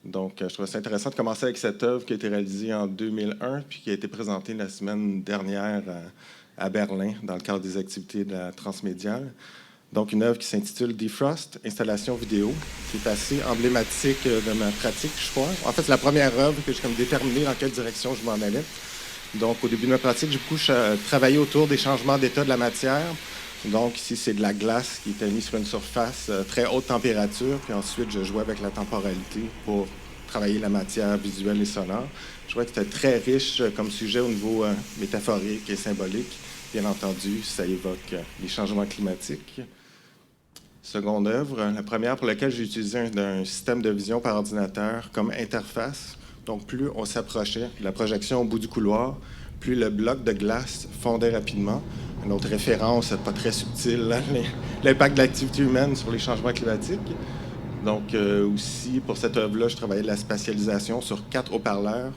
Donc, je trouvais ça intéressant de commencer avec cette œuvre qui a été réalisée en 2001 puis qui a été présentée la semaine dernière à Berlin dans le cadre des activités de la transmédiale. Donc, une œuvre qui s'intitule Defrost, installation vidéo, qui est assez emblématique de ma pratique, je crois. En fait, c'est la première œuvre que j'ai comme déterminé dans quelle direction je m'en allais. Donc, au début de ma pratique, j'ai beaucoup travaillé autour des changements d'état de la matière. Donc, ici, c'est de la glace qui était mise sur une surface très haute température. Puis ensuite, je jouais avec la temporalité pour travailler la matière visuelle et sonore. Je trouvais que c'était très riche comme sujet au niveau métaphorique et symbolique. Bien entendu, ça évoque les changements climatiques. Seconde œuvre, la première pour laquelle j'ai utilisé un système de vision par ordinateur comme interface. Donc, plus on s'approchait de la projection au bout du couloir, plus le bloc de glace fondait rapidement. Une autre référence, pas très subtile, hein, l'impact de l'activité humaine sur les changements climatiques. Donc, aussi, pour cette œuvre-là, je travaillais de la spatialisation sur 4 haut-parleurs,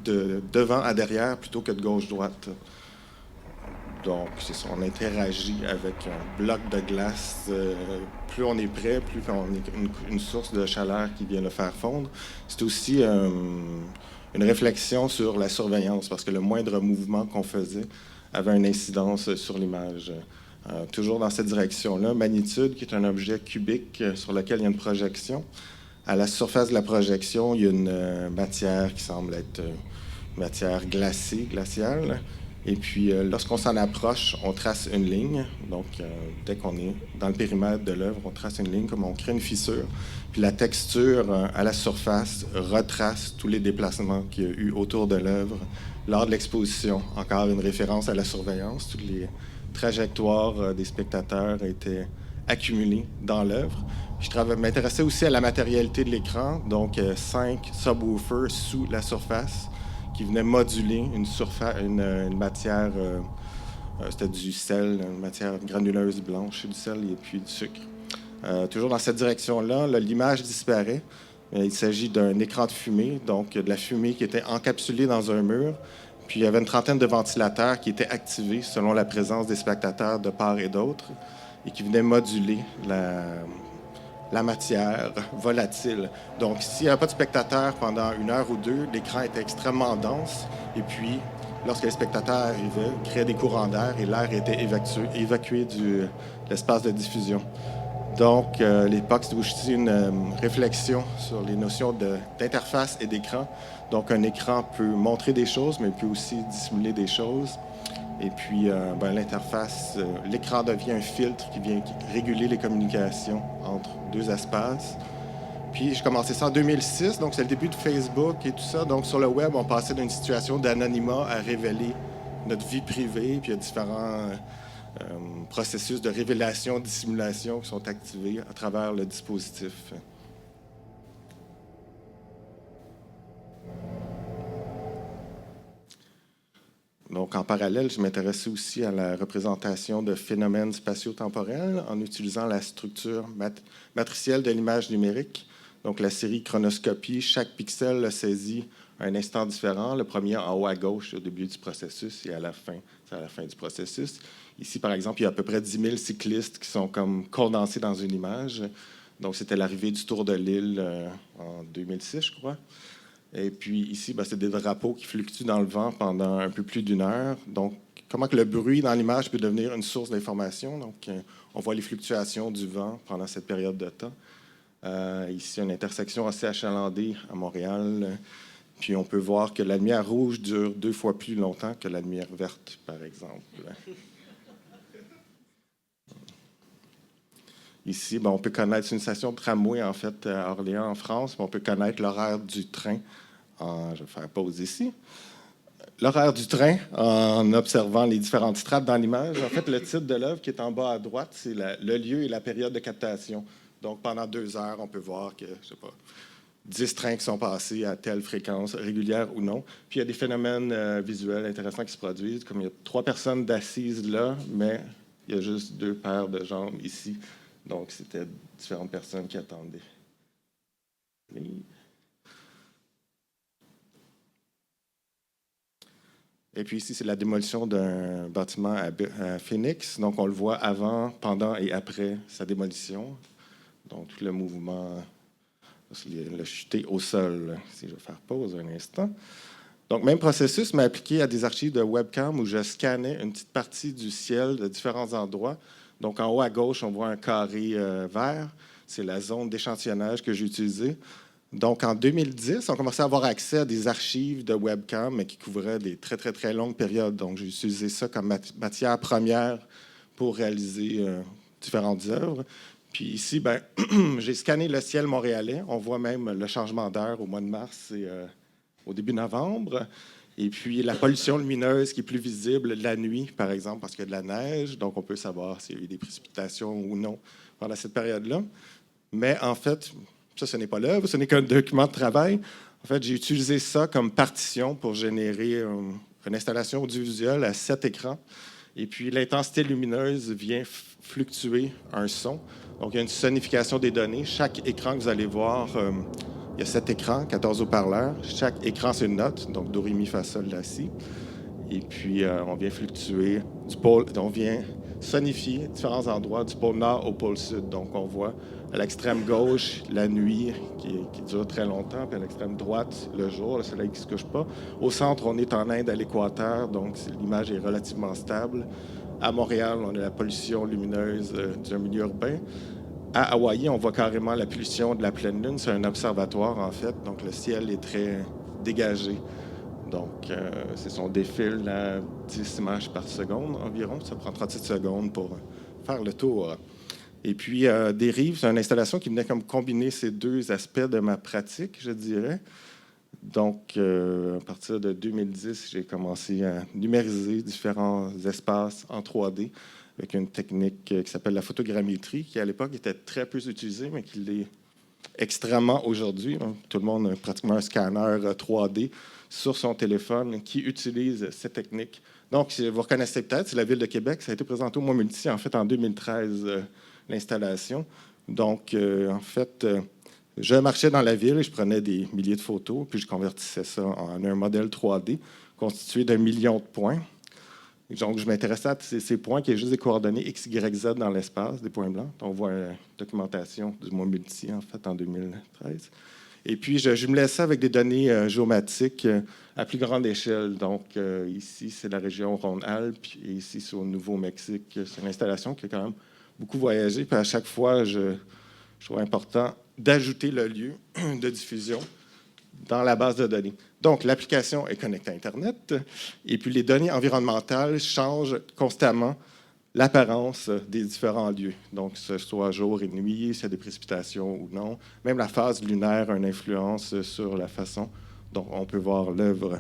de devant à derrière plutôt que de gauche-droite. Donc, c'est ça, on interagit avec un bloc de glace. Plus on est près, plus on est une source de chaleur qui vient le faire fondre. C'est aussi une réflexion sur la surveillance, parce que le moindre mouvement qu'on faisait avait une incidence sur l'image. Toujours dans cette direction-là, magnitude, qui est un objet cubique sur lequel il y a une projection. À la surface de la projection, il y a une matière qui semble être matière glacée, glaciale. Et puis, lorsqu'on s'en approche, on trace une ligne. Donc, dès qu'on est dans le périmètre de l'œuvre, on trace une ligne, comme on crée une fissure. Puis la texture à la surface retrace tous les déplacements qu'il y a eu autour de l'œuvre lors de l'exposition. Encore une référence à la surveillance. Toutes les trajectoires des spectateurs étaient accumulées dans l'œuvre. Je m'intéressais aussi à la matérialité de l'écran. Donc, 5 subwoofers sous la surface qui venait moduler une matière, c'était du sel, une matière granuleuse blanche, du sel et puis du sucre. Toujours dans cette direction-là, l'image disparaît. Il s'agit d'un écran de fumée, donc de la fumée qui était encapsulée dans un mur. Puis il y avait une trentaine de ventilateurs qui étaient activés selon la présence des spectateurs de part et d'autre et qui venaient moduler la matière volatile. Donc, s'il n'y avait pas de spectateurs pendant 1 heure ou 2, l'écran était extrêmement dense. Et puis, lorsque les spectateurs arrivaient, ils créaient des courants d'air et l'air était évacué de l'espace de diffusion. Donc, l'époque, c'était aussi une réflexion sur les notions d'interface et d'écran. Donc, un écran peut montrer des choses, mais peut aussi dissimuler des choses. Et puis, l'interface, l'écran devient un filtre qui vient réguler les communications entre 2 espaces. Puis, j'ai commencé ça en 2006, donc c'est le début de Facebook et tout ça. Donc, sur le web, on passait d'une situation d'anonymat à révéler notre vie privée. Puis, il y a différents processus de révélation, dissimulation qui sont activés à travers le dispositif. Donc, en parallèle, je m'intéressais aussi à la représentation de phénomènes spatio-temporels en utilisant la structure matricielle de l'image numérique. Donc, la série chronoscopie, chaque pixel le saisit à un instant différent. Le premier en haut à gauche au début du processus et à la fin, c'est à la fin du processus. Ici, par exemple, il y a à peu près 10 000 cyclistes qui sont comme condensés dans une image. Donc, c'était l'arrivée du Tour de l'île en 2006, je crois. Et puis ici, c'est des drapeaux qui fluctuent dans le vent pendant un peu plus d'1 heure. Donc, comment que le bruit dans l'image peut devenir une source d'information. Donc, on voit les fluctuations du vent pendant cette période de temps. Ici, une intersection assez achalandée à Montréal. Puis, on peut voir que la lumière rouge dure 2 fois plus longtemps que la lumière verte, par exemple. Ici, on peut connaître une station de tramway, en fait, à Orléans, en France. On peut connaître l'horaire du train. Je vais faire pause ici. L'horaire du train, en observant les différentes strates dans l'image. En fait, le titre de l'œuvre qui est en bas à droite, c'est le lieu et la période de captation. Donc, pendant 2 heures, on peut voir que, 10 trains qui sont passés à telle fréquence, régulière ou non. Puis, il y a des phénomènes visuels intéressants qui se produisent, comme il y a 3 personnes d'assises là, mais il y a juste 2 paires de jambes ici. Donc, c'était différentes personnes qui attendaient. Et puis ici, c'est la démolition d'un bâtiment à Phoenix. Donc, on le voit avant, pendant et après sa démolition. Donc, tout le mouvement le chuter au sol. Si je vais faire pause un instant. Donc, même processus, mais appliqué à des archives de webcam où je scannais une petite partie du ciel de différents endroits. Donc, en haut à gauche, on voit un carré vert. C'est la zone d'échantillonnage que j'ai utilisée. Donc, en 2010, on commençait à avoir accès à des archives de webcam, mais qui couvraient des très, très, très longues périodes. Donc, j'ai utilisé ça comme matière première pour réaliser différentes œuvres. Puis ici, ben, j'ai scanné le ciel montréalais. On voit même le changement d'heure au mois de mars et au début novembre. Et puis la pollution lumineuse qui est plus visible la nuit, par exemple, parce qu'il y a de la neige. Donc, on peut savoir s'il y a eu des précipitations ou non pendant cette période-là. Mais en fait, ça, ce n'est pas l'œuvre, ce n'est qu'un document de travail. En fait, j'ai utilisé ça comme partition pour générer une installation audiovisuelle à 7 écrans. Et puis, l'intensité lumineuse vient fluctuer un son. Donc, il y a une sonification des données. Chaque écran que vous allez voir, il y a 7 écrans, 14 haut-parleurs. Chaque écran, c'est une note, donc do, ré, mi, fa, sol, la, si. Et puis, on vient fluctuer du pôle, on vient sonifier différents endroits du pôle nord au pôle sud. Donc, on voit à l'extrême gauche, la nuit qui dure très longtemps, puis à l'extrême droite, le jour, le soleil qui ne se couche pas. Au centre, on est en Inde, à l'équateur, donc l'image est relativement stable. À Montréal, on a la pollution lumineuse du milieu urbain. À Hawaï, on voit carrément la pollution de la pleine lune. C'est un observatoire, en fait, donc le ciel est très dégagé. Donc, c'est son défile à 10 images par seconde environ. Ça prend 37 secondes pour faire le tour. Et puis, Dérive, c'est une installation qui venait comme combiner ces deux aspects de ma pratique, je dirais. Donc, à partir de 2010, j'ai commencé à numériser différents espaces en 3D avec une technique qui s'appelle la photogrammétrie, qui à l'époque était très peu utilisée, mais qui l'est extrêmement aujourd'hui. Tout le monde a pratiquement un scanner 3D sur son téléphone qui utilise cette technique. Donc, vous reconnaissez peut-être, c'est la Ville de Québec. Ça a été présenté au Mois Multi, en fait, en 2013, l'installation. Donc, en fait, je marchais dans la ville et je prenais des milliers de photos, puis je convertissais ça en un modèle 3D constitué d'1 million de points. Donc, je m'intéressais à ces points qui est juste des coordonnées X, Y, Z dans l'espace, des points blancs. On voit une documentation du Mois Multi, en fait, en 2013. Et puis, je jumelais ça avec des données géomatiques à plus grande échelle. Donc, ici, c'est la région Rhône-Alpes, et ici, c'est au Nouveau-Mexique. C'est une installation qui a quand même beaucoup voyagé. Puis, à chaque fois, je trouve important d'ajouter le lieu de diffusion dans la base de données. Donc, l'application est connectée à Internet et puis les données environnementales changent constamment l'apparence des différents lieux. Donc, que ce soit jour et nuit, s'il y a des précipitations ou non. Même la phase lunaire a une influence sur la façon dont on peut voir l'œuvre.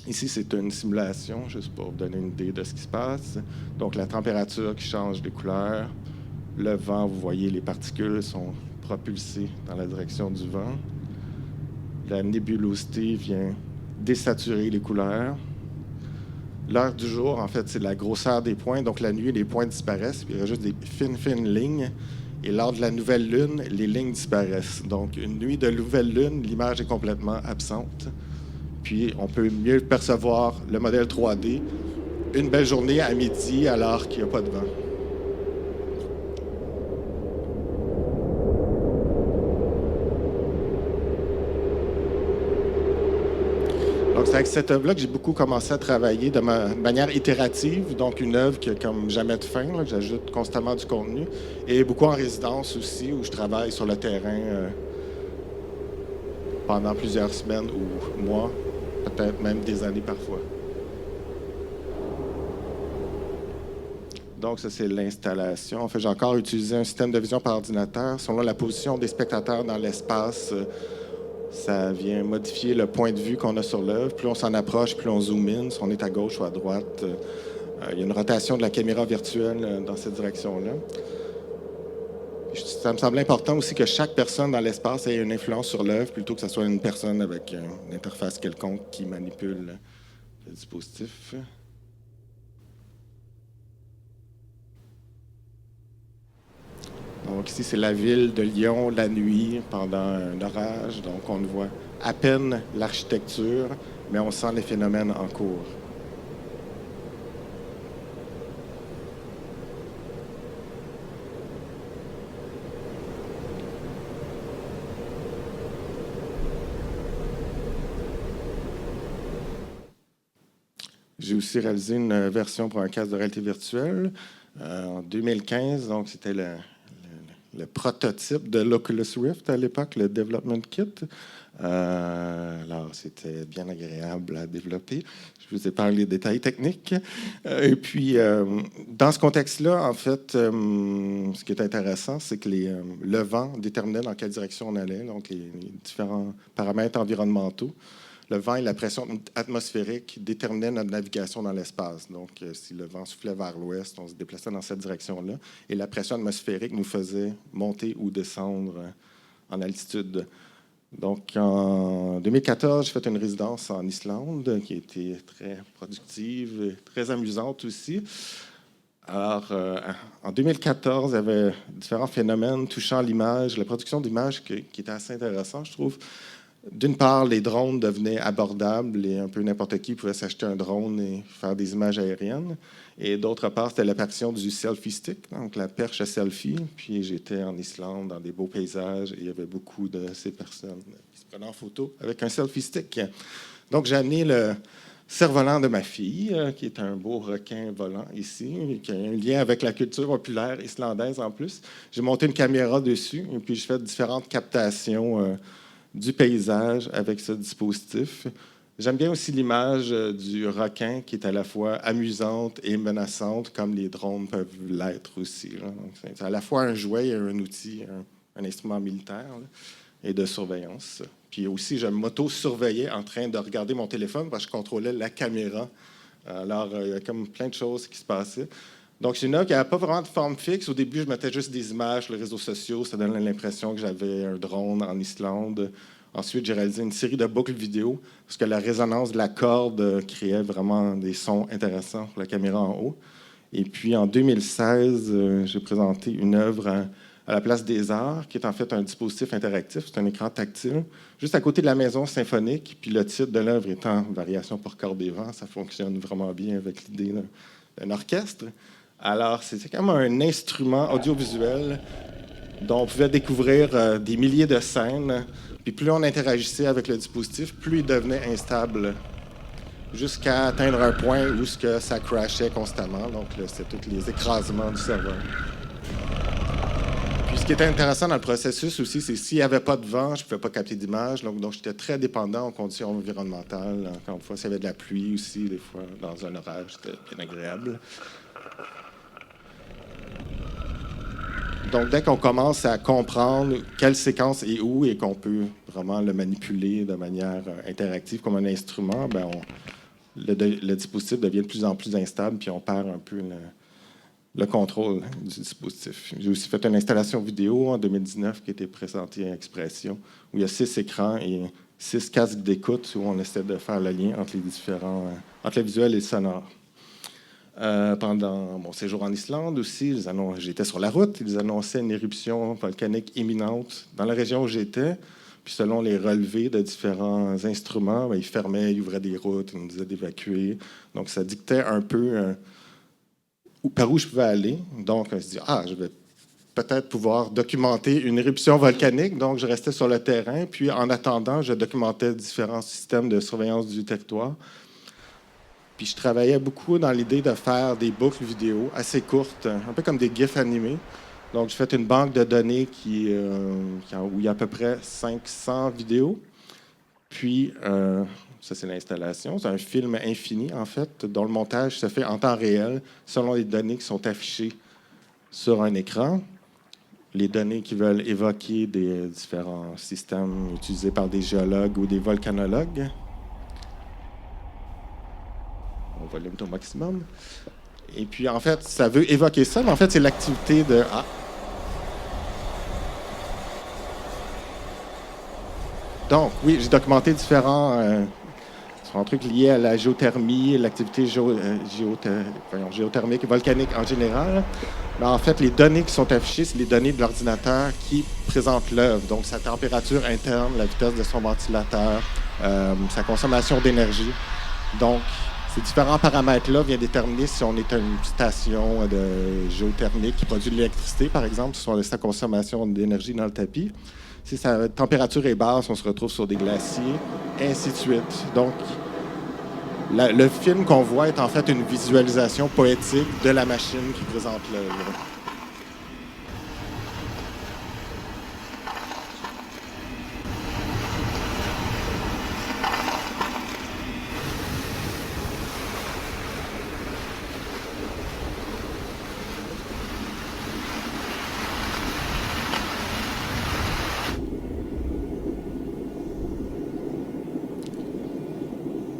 Ici, c'est une simulation, juste pour vous donner une idée de ce qui se passe. Donc, la température qui change des couleurs. Le vent, vous voyez, les particules sont propulsées dans la direction du vent. La nébulosité vient désaturer les couleurs. L'heure du jour, en fait, c'est la grosseur des points. Donc, la nuit, les points disparaissent, puis il y a juste des fines, fines lignes. Et lors de la nouvelle lune, les lignes disparaissent. Donc, une nuit de nouvelle lune, l'image est complètement absente. Puis, on peut mieux percevoir le modèle 3D une belle journée à midi alors qu'il n'y a pas de vent. Donc, c'est avec cette œuvre-là que j'ai beaucoup commencé à travailler de manière itérative, donc une œuvre qui n'a comme jamais de fin, là, j'ajoute constamment du contenu, et beaucoup en résidence aussi, où je travaille sur le terrain pendant plusieurs semaines ou mois, peut-être même des années parfois. Donc, ça, c'est l'installation. En fait, j'ai encore utilisé un système de vision par ordinateur. Selon la position des spectateurs dans l'espace, ça vient modifier le point de vue qu'on a sur l'œuvre. Plus on s'en approche, plus on zoom in. Si on est à gauche ou à droite, il y a une rotation de la caméra virtuelle dans cette direction-là. Ça me semble important aussi que chaque personne dans l'espace ait une influence sur l'œuvre plutôt que ce soit une personne avec une interface quelconque qui manipule le dispositif. Donc ici, c'est la ville de Lyon la nuit pendant un orage. Donc on ne voit à peine l'architecture, mais on sent les phénomènes en cours. J'ai aussi réalisé une version pour un casque de réalité virtuelle en 2015. Donc, c'était le prototype de l'Oculus Rift à l'époque, le Development Kit. Alors, c'était bien agréable à développer. Je vous ai parlé des détails techniques. Et puis, dans ce contexte-là, en fait, ce qui est intéressant, c'est que le vent déterminait dans quelle direction on allait, donc les différents paramètres environnementaux. Le vent et la pression atmosphérique déterminaient notre navigation dans l'espace. Donc, si le vent soufflait vers l'ouest, on se déplaçait dans cette direction-là. Et la pression atmosphérique nous faisait monter ou descendre en altitude. Donc, en 2014, j'ai fait une résidence en Islande qui a été très productive et très amusante aussi. Alors, en 2014, il y avait différents phénomènes touchant l'image, la production d'images qui était assez intéressant, je trouve. D'une part, les drones devenaient abordables et un peu n'importe qui pouvait s'acheter un drone et faire des images aériennes. Et d'autre part, c'était l'apparition du selfie stick, donc la perche à selfie. Puis j'étais en Islande dans des beaux paysages et il y avait beaucoup de ces personnes qui se prenaient en photo avec un selfie stick. Donc j'ai amené le cerf-volant de ma fille, qui est un beau requin volant ici, qui a un lien avec la culture populaire islandaise en plus. J'ai monté une caméra dessus et puis j'ai fait différentes captations du paysage avec ce dispositif. J'aime bien aussi l'image du requin qui est à la fois amusante et menaçante, comme les drones peuvent l'être aussi. C'est à la fois un jouet et un outil, un instrument militaire là, et de surveillance. Puis aussi, je m'auto-surveillais en train de regarder mon téléphone parce que je contrôlais la caméra. Alors, il y a comme plein de choses qui se passaient. Donc, c'est une œuvre qui n'avait pas vraiment de forme fixe. Au début, je mettais juste des images sur les réseaux sociaux. Ça donnait l'impression que j'avais un drone en Islande. Ensuite, j'ai réalisé une série de boucles vidéo parce que la résonance de la corde créait vraiment des sons intéressants pour la caméra en haut. Et puis, en 2016, j'ai présenté une œuvre à la Place des Arts, qui est en fait un dispositif interactif. C'est un écran tactile, juste à côté de la maison symphonique. Puis le titre de l'œuvre étant Variation pour cordes et vents, ça fonctionne vraiment bien avec l'idée d'un orchestre. Alors, c'est comme un instrument audiovisuel dont on pouvait découvrir des milliers de scènes. Puis plus on interagissait avec le dispositif, plus il devenait instable, jusqu'à atteindre un point où ça crashait constamment. Donc, c'est tous les écrasements du serveur. Puis ce qui était intéressant dans le processus aussi, c'est s'il n'y avait pas de vent, je ne pouvais pas capter d'image. Donc, j'étais très dépendant aux conditions environnementales. Encore une fois, s'il y avait de la pluie aussi, des fois, dans un orage, c'était bien agréable. Donc, dès qu'on commence à comprendre quelle séquence est où et qu'on peut vraiment le manipuler de manière interactive comme un instrument, le dispositif devient de plus en plus instable, puis on perd un peu le contrôle du dispositif. J'ai aussi fait une installation vidéo en 2019 qui a été présentée à Expression, où il y a 6 écrans et 6 casques d'écoute où on essaie de faire le lien entre les différents, entre le visuel et le sonore. Pendant mon séjour en Islande aussi, j'étais sur la route, ils annonçaient une éruption volcanique imminente dans la région où j'étais. Puis selon les relevés de différents instruments, ils fermaient, ils ouvraient des routes, ils nous disaient d'évacuer. Donc ça dictait un peu par où je pouvais aller. Donc on se dit, je vais peut-être pouvoir documenter une éruption volcanique. Donc je restais sur le terrain. Puis en attendant, je documentais différents systèmes de surveillance du territoire. Puis je travaillais beaucoup dans l'idée de faire des boucles vidéo assez courtes, un peu comme des GIFs animés. Donc, j'ai fait une banque de données où il y a à peu près 500 vidéos. Puis, ça, c'est l'installation. C'est un film infini, en fait, dont le montage se fait en temps réel selon les données qui sont affichées sur un écran. Les données qui veulent évoquer des différents systèmes utilisés par des géologues ou des volcanologues. Au volume au maximum. Et puis, en fait, ça veut évoquer ça, mais en fait, c'est l'activité de... Donc, oui, j'ai documenté différents trucs liés à la géothermie, l'activité géothermique et volcanique en général. Mais en fait, les données qui sont affichées, c'est les données de l'ordinateur qui présentent l'œuvre. Donc, sa température interne, la vitesse de son ventilateur, sa consommation d'énergie. Donc, ces différents paramètres-là viennent déterminer si on est une station de géothermique qui produit de l'électricité, par exemple, si on a sa consommation d'énergie dans le tapis. Si sa température est basse, on se retrouve sur des glaciers, ainsi de suite. Donc, Le film qu'on voit est en fait une visualisation poétique de la machine qui présente l'œuvre.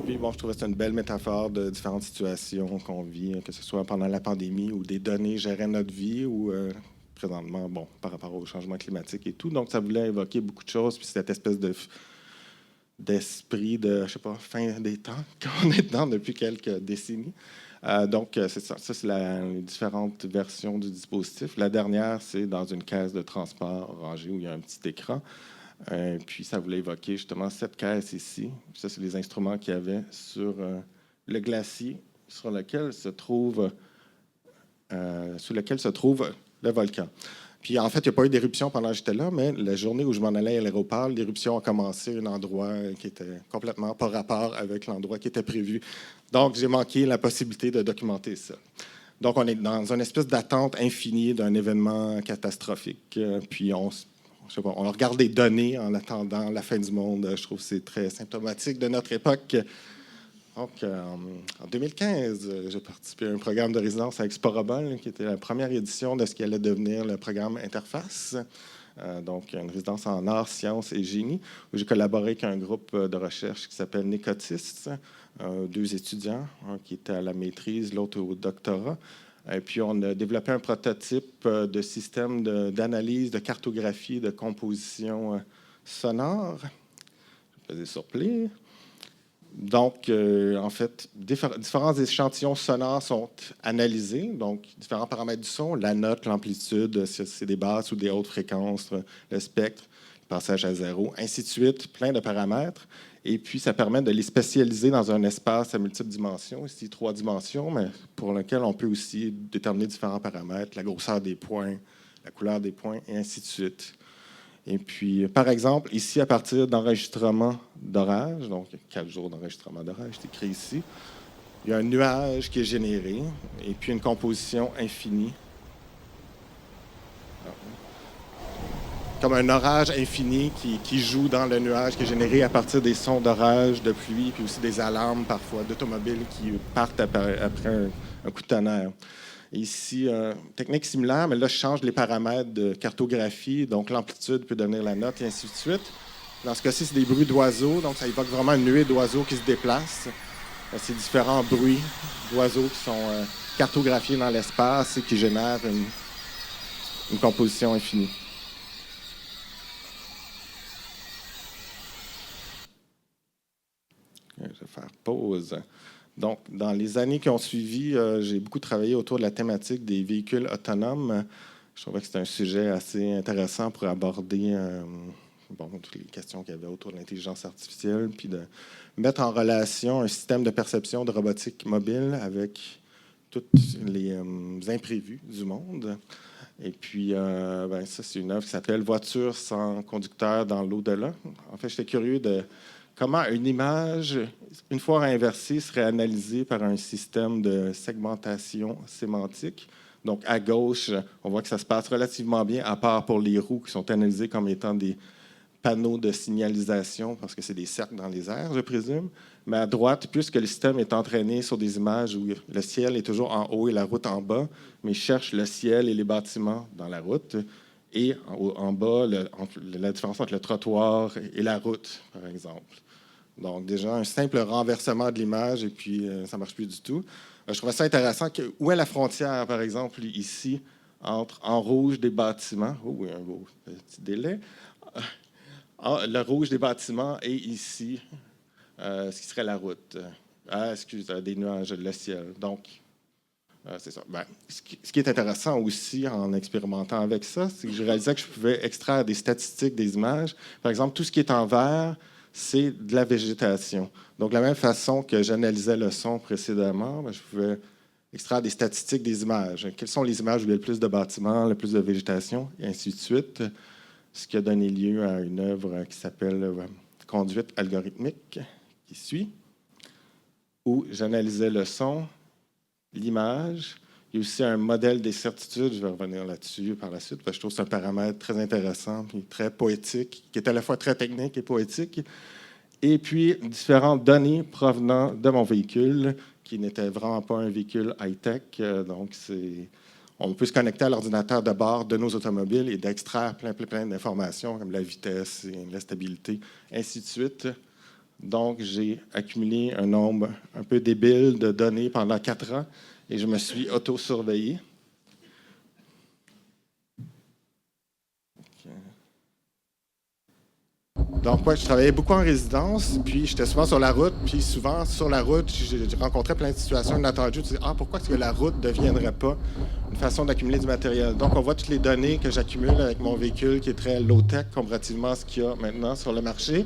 Puis bon, je trouvais que c'est une belle métaphore de différentes situations qu'on vit, que ce soit pendant la pandémie où des données géraient notre vie ou présentement, bon, par rapport au changement climatique et tout. Donc, ça voulait évoquer beaucoup de choses, puis cette espèce d'esprit de, je sais pas, fin des temps qu'on est dedans depuis quelques décennies. Donc, c'est ça. Ça, c'est les différentes versions du dispositif. La dernière, c'est dans une caisse de transport rangée où il y a un petit écran. Puis, ça voulait évoquer justement cette caisse ici. Ça, c'est les instruments qu'il y avait sur le glacier sur lequel se trouve le volcan. Puis en fait, il n'y a pas eu d'éruption pendant que j'étais là, mais la journée où je m'en allais à l'aéroport, l'éruption a commencé à un endroit qui était complètement pas rapport avec l'endroit qui était prévu. Donc, j'ai manqué la possibilité de documenter ça. Donc, on est dans une espèce d'attente infinie d'un événement catastrophique. Puis je sais pas, on regarde des données en attendant la fin du monde. Je trouve que c'est très symptomatique de notre époque. Donc, en 2015, j'ai participé à un programme de résidence à Exporobol, qui était la première édition de ce qui allait devenir le programme Interface. Donc, une résidence en arts, sciences et génie, où j'ai collaboré avec un groupe de recherche qui s'appelle Nécotis, deux étudiants, un qui était à la maîtrise, l'autre au doctorat. Et puis, on a développé un prototype de système d'analyse, de cartographie, de composition sonore. Je vais peser sur play. Donc, en fait, différents échantillons sonores sont analysés, donc différents paramètres du son, la note, l'amplitude, si c'est des basses ou des hautes fréquences, le spectre, le passage à zéro, ainsi de suite, plein de paramètres. Et puis, ça permet de les spécialiser dans un espace à multiples dimensions, ici 3 dimensions, mais pour lequel on peut aussi déterminer différents paramètres, la grosseur des points, la couleur des points, et ainsi de suite. Et puis, par exemple, ici, à partir d'enregistrements d'orage, donc 4 jours d'enregistrement d'orage, c'est écrit ici, il y a un nuage qui est généré et puis une composition infinie. Comme un orage infini qui joue dans le nuage qui est généré à partir des sons d'orage, de pluie, puis aussi des alarmes parfois d'automobiles qui partent après un coup de tonnerre. Ici, technique similaire, mais là, je change les paramètres de cartographie, donc l'amplitude peut devenir la note, et ainsi de suite. Dans ce cas-ci, c'est des bruits d'oiseaux, donc ça évoque vraiment une nuée d'oiseaux qui se déplacent. C'est différents bruits d'oiseaux qui sont cartographiés dans l'espace et qui génèrent une composition infinie. Je vais faire pause. Donc, dans les années qui ont suivi, j'ai beaucoup travaillé autour de la thématique des véhicules autonomes. Je trouvais que c'était un sujet assez intéressant pour aborder toutes les questions qu'il y avait autour de l'intelligence artificielle, puis de mettre en relation un système de perception de robotique mobile avec tous les imprévus du monde. Et puis, ça, c'est une œuvre qui s'appelle « Voiture sans conducteur dans l'au-delà ». En fait, j'étais curieux de comment une image, une fois inversée, serait analysée par un système de segmentation sémantique. Donc, à gauche, on voit que ça se passe relativement bien, à part pour les roues qui sont analysées comme étant des panneaux de signalisation, parce que c'est des cercles dans les airs, je présume. Mais à droite, puisque le système est entraîné sur des images où le ciel est toujours en haut et la route en bas, mais cherche le ciel et les bâtiments dans la route, et en bas, la différence entre le trottoir et la route, par exemple. Donc, déjà, un simple renversement de l'image, et puis ça ne marche plus du tout. Je trouvais ça intéressant. Où est la frontière, par exemple, ici, entre en rouge des bâtiments? Oh oui, un beau petit délai. Le rouge des bâtiments et ici, ce qui serait la route. Des nuages, le ciel. Donc, c'est ça. Ce qui est intéressant aussi en expérimentant avec ça, c'est que je réalisais que je pouvais extraire des statistiques des images. Par exemple, tout ce qui est en vert, c'est de la végétation. Donc, de la même façon que j'analysais le son précédemment, je pouvais extraire des statistiques des images. Quelles sont les images où il y a le plus de bâtiments, le plus de végétation, et ainsi de suite. Ce qui a donné lieu à une œuvre qui s'appelle Conduite algorithmique, qui suit. où j'analysais le son, l'image. Il y a aussi un modèle des certitudes, je vais revenir là-dessus par la suite, parce que je trouve que c'est un paramètre très intéressant et très poétique, qui est à la fois très technique et poétique. Et puis, différentes données provenant de mon véhicule, qui n'était vraiment pas un véhicule high-tech. Donc, on peut se connecter à l'ordinateur de bord de nos automobiles et d'extraire plein d'informations, comme la vitesse et la stabilité, ainsi de suite. Donc, j'ai accumulé un nombre un peu débile de données pendant 4 ans et je me suis auto-surveillé. Donc, ouais, je travaillais beaucoup en résidence, puis j'étais souvent sur la route, puis souvent sur la route, j'ai rencontré plein de situations inattendues. Tu dis, pourquoi est-ce que la route ne deviendrait pas une façon d'accumuler du matériel? Donc, on voit toutes les données que j'accumule avec mon véhicule qui est très low-tech comparativement à ce qu'il y a maintenant sur le marché.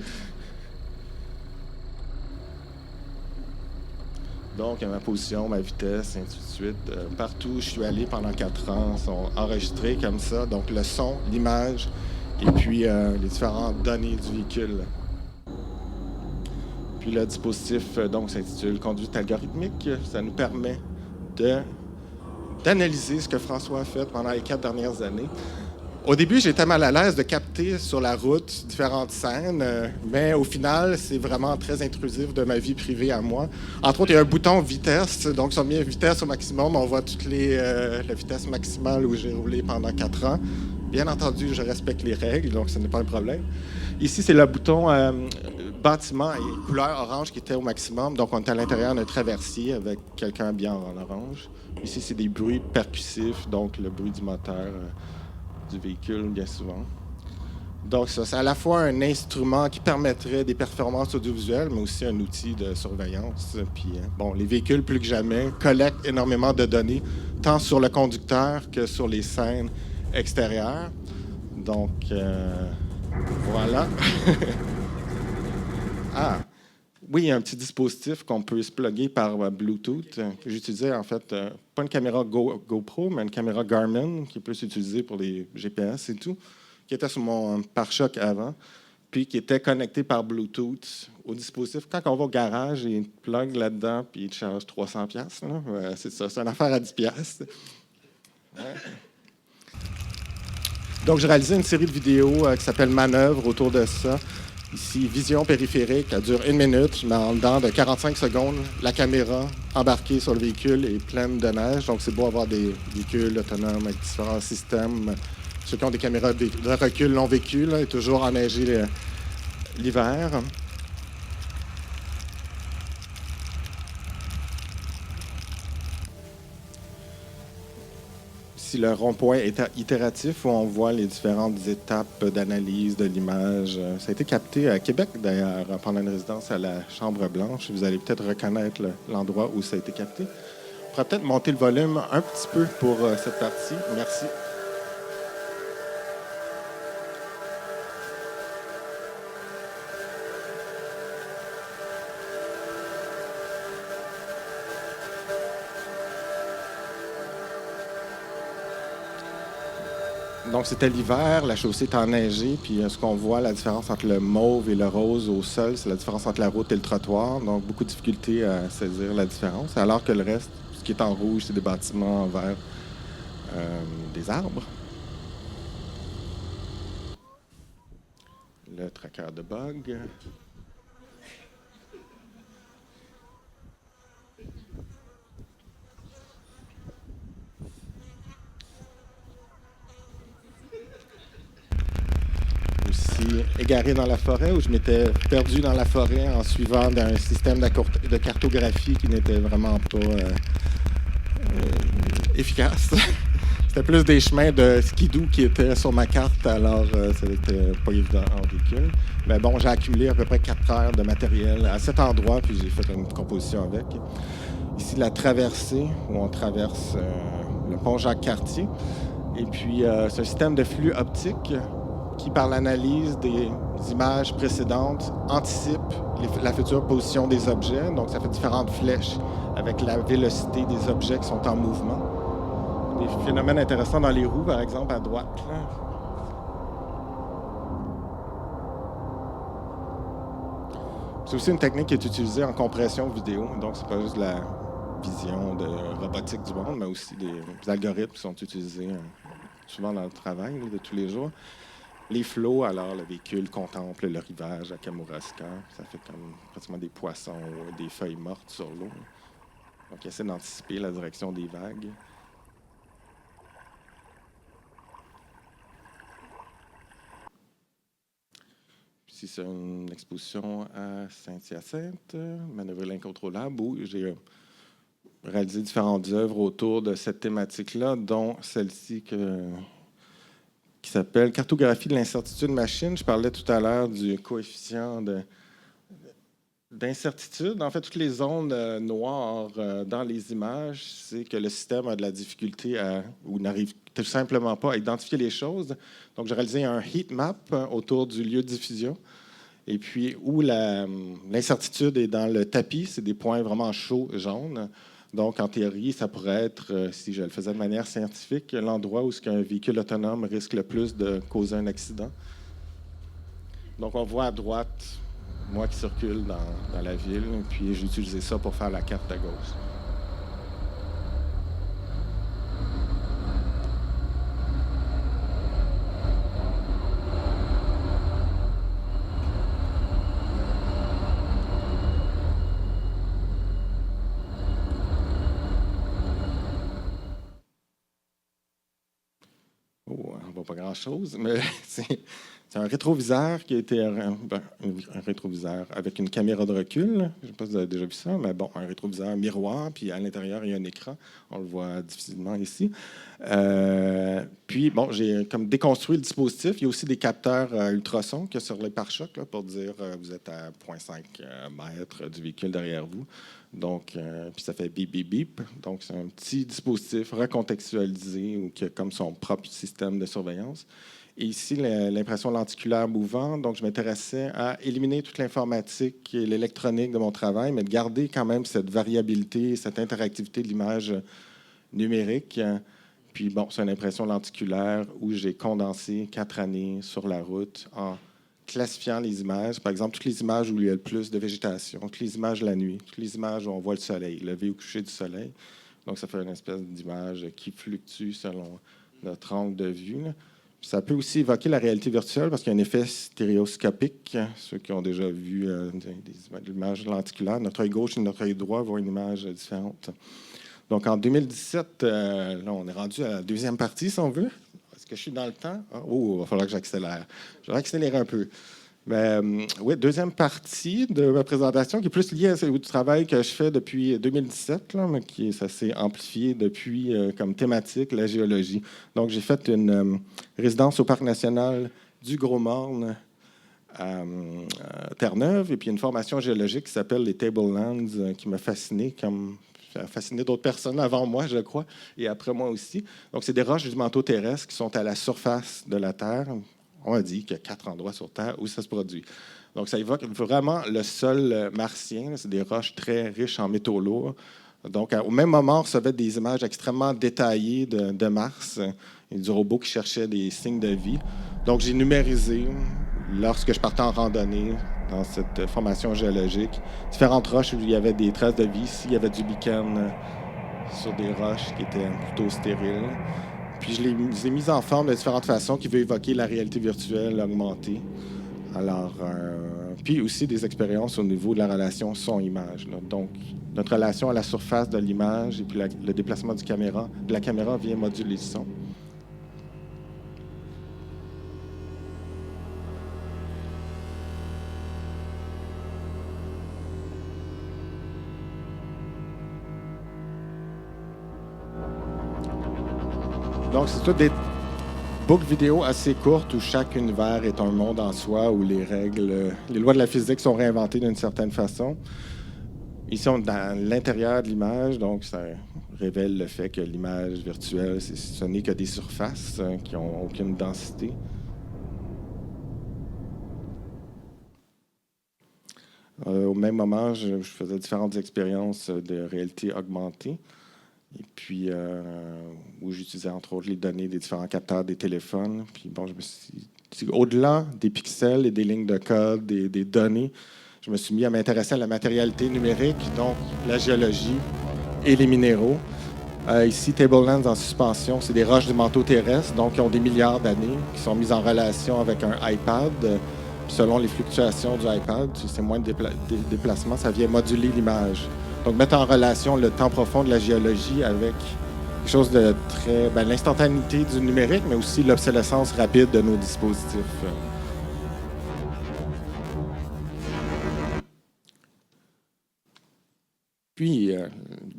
Donc, ma position, ma vitesse, ainsi de suite. Partout où je suis allé pendant 4 ans sont enregistrés comme ça. Donc, le son, l'image, et puis les différentes données du véhicule. Puis le dispositif donc s'intitule Conduite algorithmique. Ça nous permet d'analyser ce que François a fait pendant les 4 dernières années. Au début, j'étais mal à l'aise de capter sur la route différentes scènes, mais au final, c'est vraiment très intrusif de ma vie privée à moi. Entre autres, il y a un bouton vitesse, donc si on met vitesse au maximum, on voit toutes la vitesse maximale où j'ai roulé pendant 4 ans. Bien entendu, je respecte les règles, donc ce n'est pas un problème. Ici, c'est le bouton bâtiment et couleur orange qui était au maximum. Donc, on est à l'intérieur d'un traversier avec quelqu'un bien en orange. Ici, c'est des bruits percussifs, donc le bruit du moteur du véhicule, bien souvent. Donc, ça, c'est à la fois un instrument qui permettrait des performances audiovisuelles, mais aussi un outil de surveillance. Puis, les véhicules, plus que jamais, collectent énormément de données, tant sur le conducteur que sur les scènes extérieures. Donc, voilà. Oui, il y a un petit dispositif qu'on peut se plugger par Bluetooth que j'utilisais, en fait, pas une caméra GoPro, mais une caméra Garmin qui peut s'utiliser pour les GPS et tout, qui était sur mon pare-choc avant, puis qui était connecté par Bluetooth au dispositif. Quand on va au garage, il plug là-dedans, puis il te charge 300$. C'est ça, c'est une affaire à 10$. Ouais. Donc, j'ai réalisé une série de vidéos qui s'appelle Manœuvre autour de ça. Ici, vision périphérique, elle dure 1 minute, mais en dedans de 45 secondes, la caméra embarquée sur le véhicule est pleine de neige. Donc, c'est beau avoir des véhicules autonomes avec différents systèmes. Ceux qui ont des caméras de recul l'ont vécu, là, et toujours enneigé l'hiver. Le rond-point itératif où on voit les différentes étapes d'analyse de l'image. Ça a été capté à Québec, d'ailleurs, pendant une résidence à la Chambre-Blanche. Vous allez peut-être reconnaître l'endroit où ça a été capté. On pourrait peut-être monter le volume un petit peu pour cette partie. Merci. Donc, c'était l'hiver, la chaussée est enneigée, puis ce qu'on voit, la différence entre le mauve et le rose au sol, c'est la différence entre la route et le trottoir. Donc, beaucoup de difficultés à saisir la différence, alors que le reste, ce qui est en rouge, c'est des bâtiments en vert, des arbres. Le tracker de bug. Égaré dans la forêt, où je m'étais perdu dans la forêt en suivant un système de cartographie qui n'était vraiment pas efficace. C'était plus des chemins de skidoo qui étaient sur ma carte, alors ça n'était pas évident en véhicule. Mais bon, j'ai accumulé à peu près 4 heures de matériel à cet endroit, puis j'ai fait une composition avec. Ici, la traversée, où on traverse le pont Jacques-Cartier. Et puis, c'est un système de flux optique qui, par l'analyse des images précédentes, anticipe la future position des objets. Donc, ça fait différentes flèches avec la vélocité des objets qui sont en mouvement. Des phénomènes intéressants dans les roues, par exemple, à droite. Là. C'est aussi une technique qui est utilisée en compression vidéo. Donc, c'est pas juste la vision de robotique du monde, mais aussi des algorithmes qui sont utilisés souvent dans le travail là, de tous les jours. Les flots, alors, le véhicule contemple le rivage à Kamouraska. Ça fait comme pratiquement des poissons ou des feuilles mortes sur l'eau. Donc, il essaie d'anticiper la direction des vagues. Ici, c'est une exposition à Saint-Hyacinthe, Manœuvre incontrôlable, où j'ai réalisé différentes œuvres autour de cette thématique-là, dont celle-ci qui s'appelle Cartographie de l'incertitude machine. Je parlais tout à l'heure du coefficient d'incertitude. En fait, toutes les zones noires dans les images, c'est que le système a de la difficulté ou n'arrive tout simplement pas à identifier les choses. Donc, j'ai réalisé un heat map autour du lieu de diffusion. Et puis, où l'incertitude est dans le tapis, c'est des points vraiment chauds jaunes. Donc, en théorie, ça pourrait être, si je le faisais de manière scientifique, l'endroit où un véhicule autonome risque le plus de causer un accident. Donc, on voit à droite, moi qui circule dans la ville, puis j'ai utilisé ça pour faire la carte à gauche. Oh, on voit pas grand-chose, mais c'est un rétroviseur qui a été un rétroviseur avec une caméra de recul. Je ne sais pas si vous avez déjà vu ça, mais bon, un rétroviseur miroir, puis à l'intérieur, il y a un écran. On le voit difficilement ici. Puis, bon, j'ai comme déconstruit le dispositif. Il y a aussi des capteurs ultrasons qu'il y a sur les pare-chocs là, pour dire vous êtes à 0,5 mètres du véhicule derrière vous. Donc, puis ça fait bip, bip, bip. Donc, c'est un petit dispositif recontextualisé ou qui a comme son propre système de surveillance. Et ici, l'impression lenticulaire mouvant. Donc, je m'intéressais à éliminer toute l'informatique et l'électronique de mon travail, mais de garder quand même cette variabilité, cette interactivité de l'image numérique. Puis, bon, c'est une impression lenticulaire où j'ai condensé 4 années sur la route en classifiant les images. Par exemple, toutes les images où il y a le plus de végétation, toutes les images la nuit, toutes les images où on voit le soleil, lever ou coucher du soleil. Donc, ça fait une espèce d'image qui fluctue selon notre angle de vue. Là. Ça peut aussi évoquer la réalité virtuelle parce qu'il y a un effet stéréoscopique. Ceux qui ont déjà vu des images lenticulaires, notre œil gauche et notre œil droit voient une image différente. Donc, en 2017, là, on est rendu à la deuxième partie, si on veut. Est-ce que je suis dans le temps? Oh, il va falloir que j'accélère. Je vais accélérer un peu. Mais, oui, deuxième partie de ma présentation qui est plus liée au travail que je fais depuis 2017, là, mais ça s'est amplifié depuis comme thématique, la géologie. Donc, j'ai fait une résidence au Parc national du Gros-Morne à Terre-Neuve et puis une formation géologique qui s'appelle les Tablelands qui m'a fasciné comme ça a fasciné d'autres personnes avant moi, je crois, et après moi aussi. Donc, c'est des roches du manteau terrestre qui sont à la surface de la Terre. On a dit qu'il y a 4 endroits sur Terre où ça se produit. Donc, ça évoque vraiment le sol martien. C'est des roches très riches en métaux lourds. Donc, au même moment, on recevait des images extrêmement détaillées de Mars et du robot qui cherchait des signes de vie. Donc, j'ai numérisé, lorsque je partais en randonnée, dans cette formation géologique, différentes roches où il y avait des traces de vie. Ici, il y avait du lichen sur des roches qui étaient plutôt stériles. Puis je les ai mises en forme de différentes façons qui veulent évoquer la réalité virtuelle augmentée. Alors, puis aussi des expériences au niveau de la relation son-image. Donc, notre relation à la surface de l'image et puis le déplacement de la caméra vient moduler le son. Donc, c'est toutes des boucles vidéo assez courtes où chaque univers est un monde en soi, où les lois de la physique sont réinventées d'une certaine façon. Ici, on est dans l'intérieur de l'image, donc ça révèle le fait que l'image virtuelle, ce n'est que des surfaces qui n'ont aucune densité. Au même moment, je faisais différentes expériences de réalité augmentée. Et puis, où j'utilisais entre autres les données des différents capteurs des téléphones. Puis bon, au-delà des pixels et des lignes de code, des données, je me suis mis à m'intéresser à la matérialité numérique, donc la géologie et les minéraux. Ici, Tablelands en suspension, c'est des roches du manteau terrestre, donc qui ont des milliards d'années, qui sont mises en relation avec un iPad. Selon les fluctuations du iPad, c'est moins de déplacement, ça vient moduler l'image. Donc, mettre en relation le temps profond de la géologie avec quelque chose de très... l'instantanéité du numérique, mais aussi l'obsolescence rapide de nos dispositifs. Puis,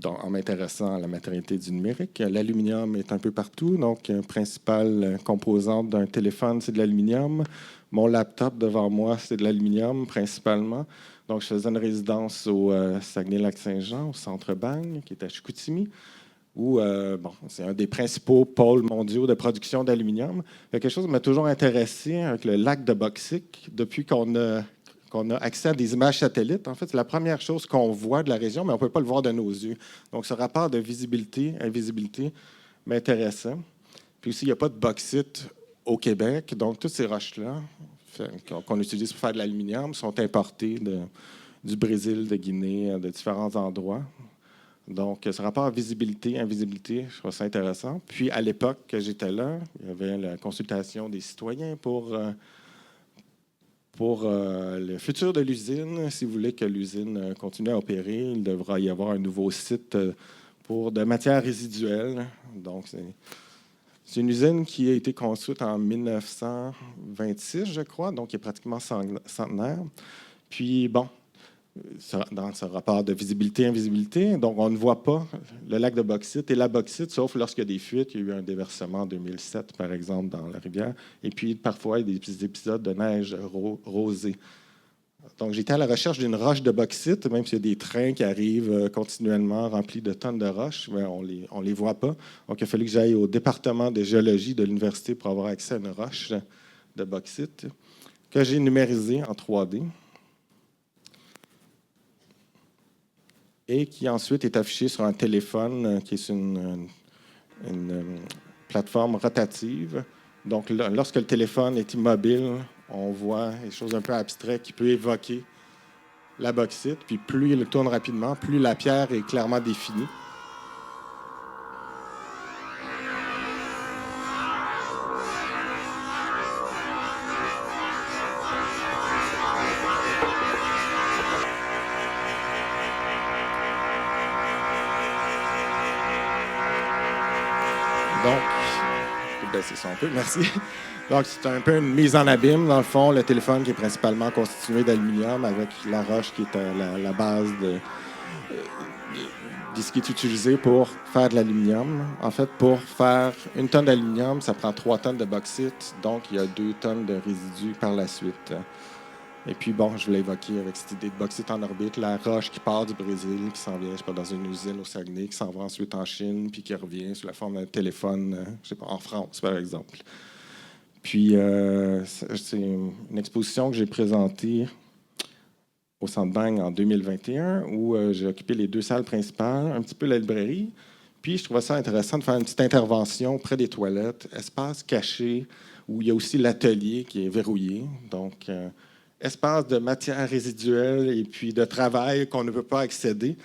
en m'intéressant à la matérialité du numérique, l'aluminium est un peu partout. Donc, principale composante d'un téléphone, c'est de l'aluminium. Mon laptop devant moi, c'est de l'aluminium principalement. Donc, je faisais une résidence au Saguenay-Lac-Saint-Jean, au centre Bang, qui est à Chicoutimi, où c'est un des principaux pôles mondiaux de production d'aluminium. Quelque chose qui m'a toujours intéressé avec le lac de Bokçik, depuis qu'on a accès à des images satellites. En fait, c'est la première chose qu'on voit de la région, mais on ne peut pas le voir de nos yeux. Donc, ce rapport de visibilité, invisibilité m'intéressait. Puis aussi, il n'y a pas de bauxite au Québec. Donc, toutes ces roches-là qu'on utilise pour faire de l'aluminium sont importées du Brésil, de Guinée, de différents endroits. Donc, ce rapport visibilité, invisibilité, je trouve ça intéressant. Puis, à l'époque que j'étais là, il y avait la consultation des citoyens pour le futur de l'usine. Si vous voulez que l'usine continue à opérer, il devra y avoir un nouveau site pour de matières résiduelles. Donc, c'est une usine qui a été construite en 1926, je crois, donc qui est pratiquement centenaire. Puis, dans ce rapport de visibilité-invisibilité, donc on ne voit pas le lac de bauxite et la bauxite, sauf lorsqu'il y a des fuites. Il y a eu un déversement en 2007, par exemple, dans la rivière. Et puis, parfois, il y a des petits épisodes de neige rosée. Donc, j'étais à la recherche d'une roche de bauxite, même s'il y a des trains qui arrivent continuellement remplis de tonnes de roches, mais on les voit pas. Donc, il a fallu que j'aille au département de géologie de l'université pour avoir accès à une roche de bauxite que j'ai numérisée en 3D. Et qui ensuite est affiché sur un téléphone qui est une plateforme rotative. Donc, lorsque le téléphone est immobile, on voit des choses un peu abstraites qui peuvent évoquer la bauxite. Puis plus il tourne rapidement, plus la pierre est clairement définie. Donc, je vais baisser ça un peu, merci. Donc, c'est un peu une mise en abîme, dans le fond, le téléphone qui est principalement constitué d'aluminium avec la roche qui est à la base de ce qui est utilisé pour faire de l'aluminium. En fait, pour faire 1 tonne d'aluminium, ça prend 3 tonnes de bauxite, donc il y a 2 tonnes de résidus par la suite. Et puis, je voulais évoquer avec cette idée de bauxite en orbite, la roche qui part du Brésil, qui s'en vient, dans une usine au Saguenay, qui s'en va ensuite en Chine, puis qui revient sous la forme d'un téléphone, en France, par exemple. Puis, c'est une exposition que j'ai présentée au Centre Bang en 2021, où j'ai occupé les 2 salles principales, un petit peu la librairie. Puis, je trouvais ça intéressant de faire une petite intervention près des toilettes, espace caché, où il y a aussi l'atelier qui est verrouillé. Donc, espace de matière résiduelle et puis de travail qu'on ne peut pas accéder.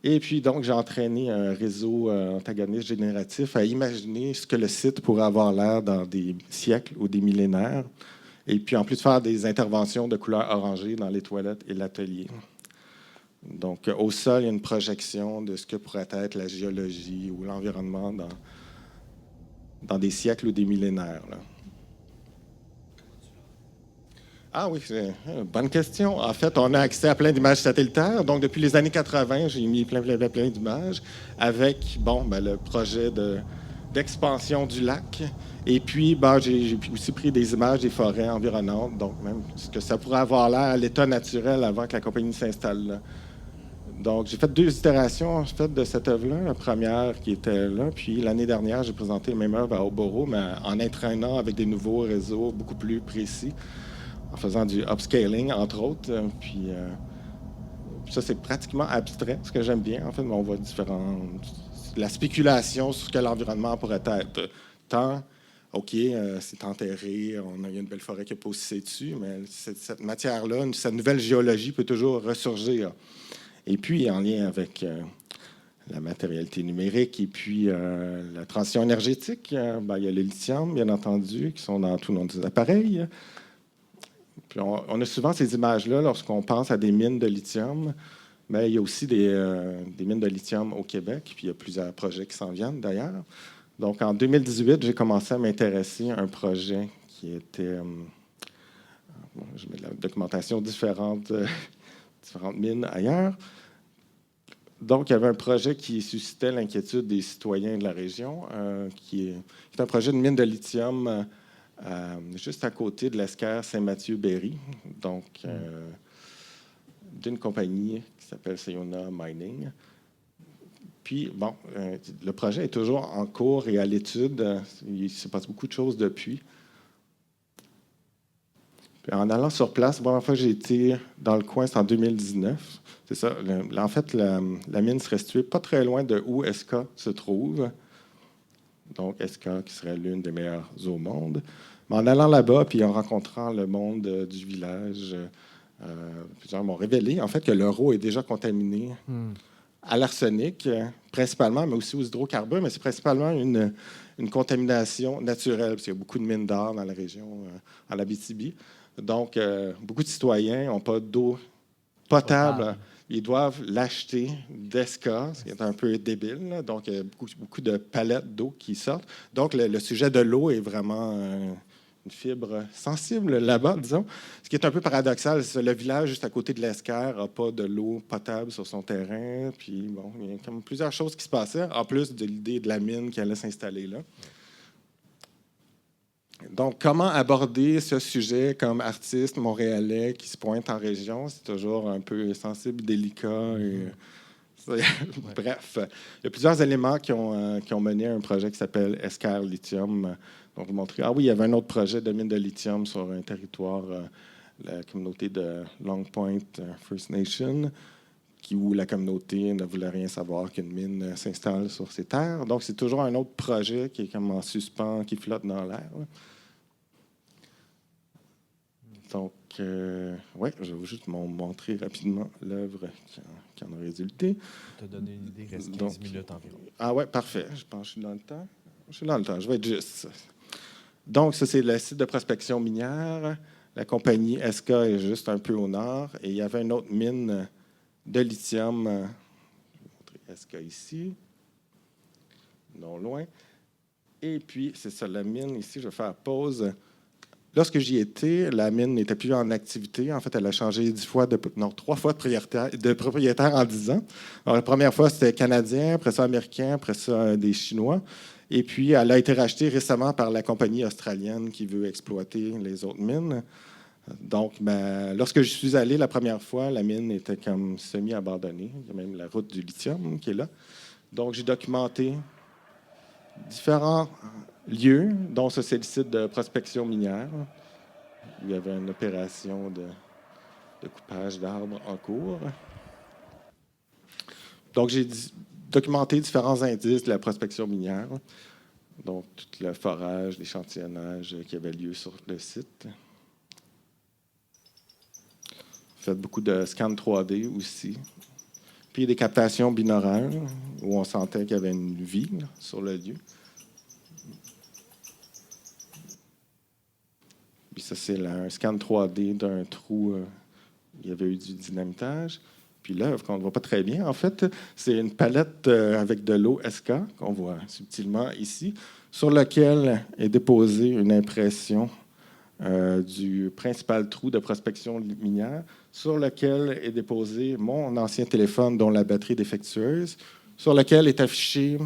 Et puis, donc, j'ai entraîné un réseau antagoniste génératif à imaginer ce que le site pourrait avoir l'air dans des siècles ou des millénaires. Et puis, en plus de faire des interventions de couleur orangée dans les toilettes et l'atelier. Donc, au sol, il y a une projection de ce que pourrait être la géologie ou l'environnement dans des siècles ou des millénaires, là. Ah oui, c'est une bonne question. En fait, on a accès à plein d'images satellitaires. Donc, depuis les années 80, j'ai mis plein d'images avec le projet d'expansion du lac. Et puis, j'ai aussi pris des images des forêts environnantes, donc même ce que ça pourrait avoir l'air à l'état naturel avant que la compagnie s'installe là. Donc, j'ai fait 2 itérations en fait, de cette œuvre-là. La première qui était là, puis l'année dernière, j'ai présenté la même œuvre à Oboro, mais en entraînant avec des nouveaux réseaux beaucoup plus précis, en faisant du upscaling, entre autres. Puis ça, c'est pratiquement abstrait, ce que j'aime bien. En fait, on voit la spéculation sur ce que l'environnement pourrait être, tant OK, c'est enterré, il y a une belle forêt qui a poussé dessus, mais cette matière-là, cette nouvelle géologie peut toujours ressurgir. Et puis, en lien avec la matérialité numérique et puis la transition énergétique, ben, il y a le lithium, bien entendu, qui sont dans tous nos appareils. Puis on a souvent ces images-là lorsqu'on pense à des mines de lithium. Mais il y a aussi des mines de lithium au Québec, puis il y a plusieurs projets qui s'en viennent d'ailleurs. Donc, en 2018, j'ai commencé à m'intéresser à un projet qui était... je mets de la documentation différentes mines ailleurs. Donc, il y avait un projet qui suscitait l'inquiétude des citoyens de la région, qui est un projet de mine de lithium juste à côté de l'escarre Saint-Mathieu-Berry, donc d'une compagnie qui s'appelle Sayona Mining. Puis, bon, le projet est toujours en cours et à l'étude. Il se passe beaucoup de choses depuis. Puis en allant sur place, la première fois que j'ai été dans le coin, c'est en 2019. C'est ça. En fait, la mine serait située pas très loin de où Eska se trouve. Donc, Eska, qui serait l'une des meilleures au monde. Mais en allant là-bas, puis en rencontrant le monde du village, plusieurs m'ont révélé, en fait, que leur eau est déjà contaminée à l'arsenic, principalement, mais aussi aux hydrocarbures, mais c'est principalement une contamination naturelle, parce qu'il y a beaucoup de mines d'or dans la région, en Abitibi. Donc, beaucoup de citoyens n'ont pas d'eau potable. Ils doivent l'acheter d'ESCA, ce qui est un peu débile. Là. Donc, il y a beaucoup de palettes d'eau qui sortent. Donc, le sujet de l'eau est vraiment une fibre sensible là-bas, disons. Ce qui est un peu paradoxal, c'est que le village juste à côté de l'Esquerre n'a pas de l'eau potable sur son terrain. Puis, bon, il y a comme plusieurs choses qui se passaient, en plus de l'idée de la mine qui allait s'installer là. Donc, comment aborder ce sujet comme artiste montréalais qui se pointe en région? C'est toujours un peu sensible, délicat. Bref, il y a plusieurs éléments qui ont mené à un projet qui s'appelle Esquerre Lithium. Donc, vous montrer. Ah oui, il y avait un autre projet de mine de lithium sur un territoire, la communauté de Long Point First Nation, où la communauté ne voulait rien savoir qu'une mine s'installe sur ces terres. Donc, c'est toujours un autre projet qui est comme en suspens, qui flotte dans l'air. Donc, ouais, je vais juste montrer rapidement l'œuvre qui en a résulté. Pour te donner une idée, il reste 15 minutes environ. Ah ouais, parfait. Je pense que je suis dans le temps. Je suis dans le temps, je vais être juste. Donc, ça, c'est le site de prospection minière. La compagnie Eska est juste un peu au nord. Et il y avait une autre mine de lithium. Je vais montrer Eska ici, non loin. Et puis, c'est ça, la mine ici, je vais faire pause. Lorsque j'y étais, la mine n'était plus en activité. En fait, elle a changé 3 fois de propriétaire en 10 ans. Alors, la première fois, c'était canadien, après ça, américain, après ça, des Chinois. Et puis, elle a été rachetée récemment par la compagnie australienne qui veut exploiter les autres mines. Donc, lorsque je suis allé la première fois, la mine était comme semi-abandonnée. Il y a même la route du lithium qui est là. Donc, j'ai documenté différents lieux, dont c'est le site de prospection minière, où il y avait une opération de coupage d'arbres en cours. Donc, j'ai documenté différents indices de la prospection minière, donc tout le forage, l'échantillonnage qui avait lieu sur le site. Fait beaucoup de scans 3D aussi. Puis des captations binaurales, où on sentait qu'il y avait une vie là, sur le lieu. Puis ça, c'est un scan 3D d'un trou. Il y avait eu du dynamitage. Puis l'œuvre qu'on ne voit pas très bien, en fait, c'est une palette avec de l'eau SK, qu'on voit subtilement ici, sur laquelle est déposée une impression du principal trou de prospection minière, sur lequel est déposé mon ancien téléphone dont la batterie est défectueuse, sur lequel est affiché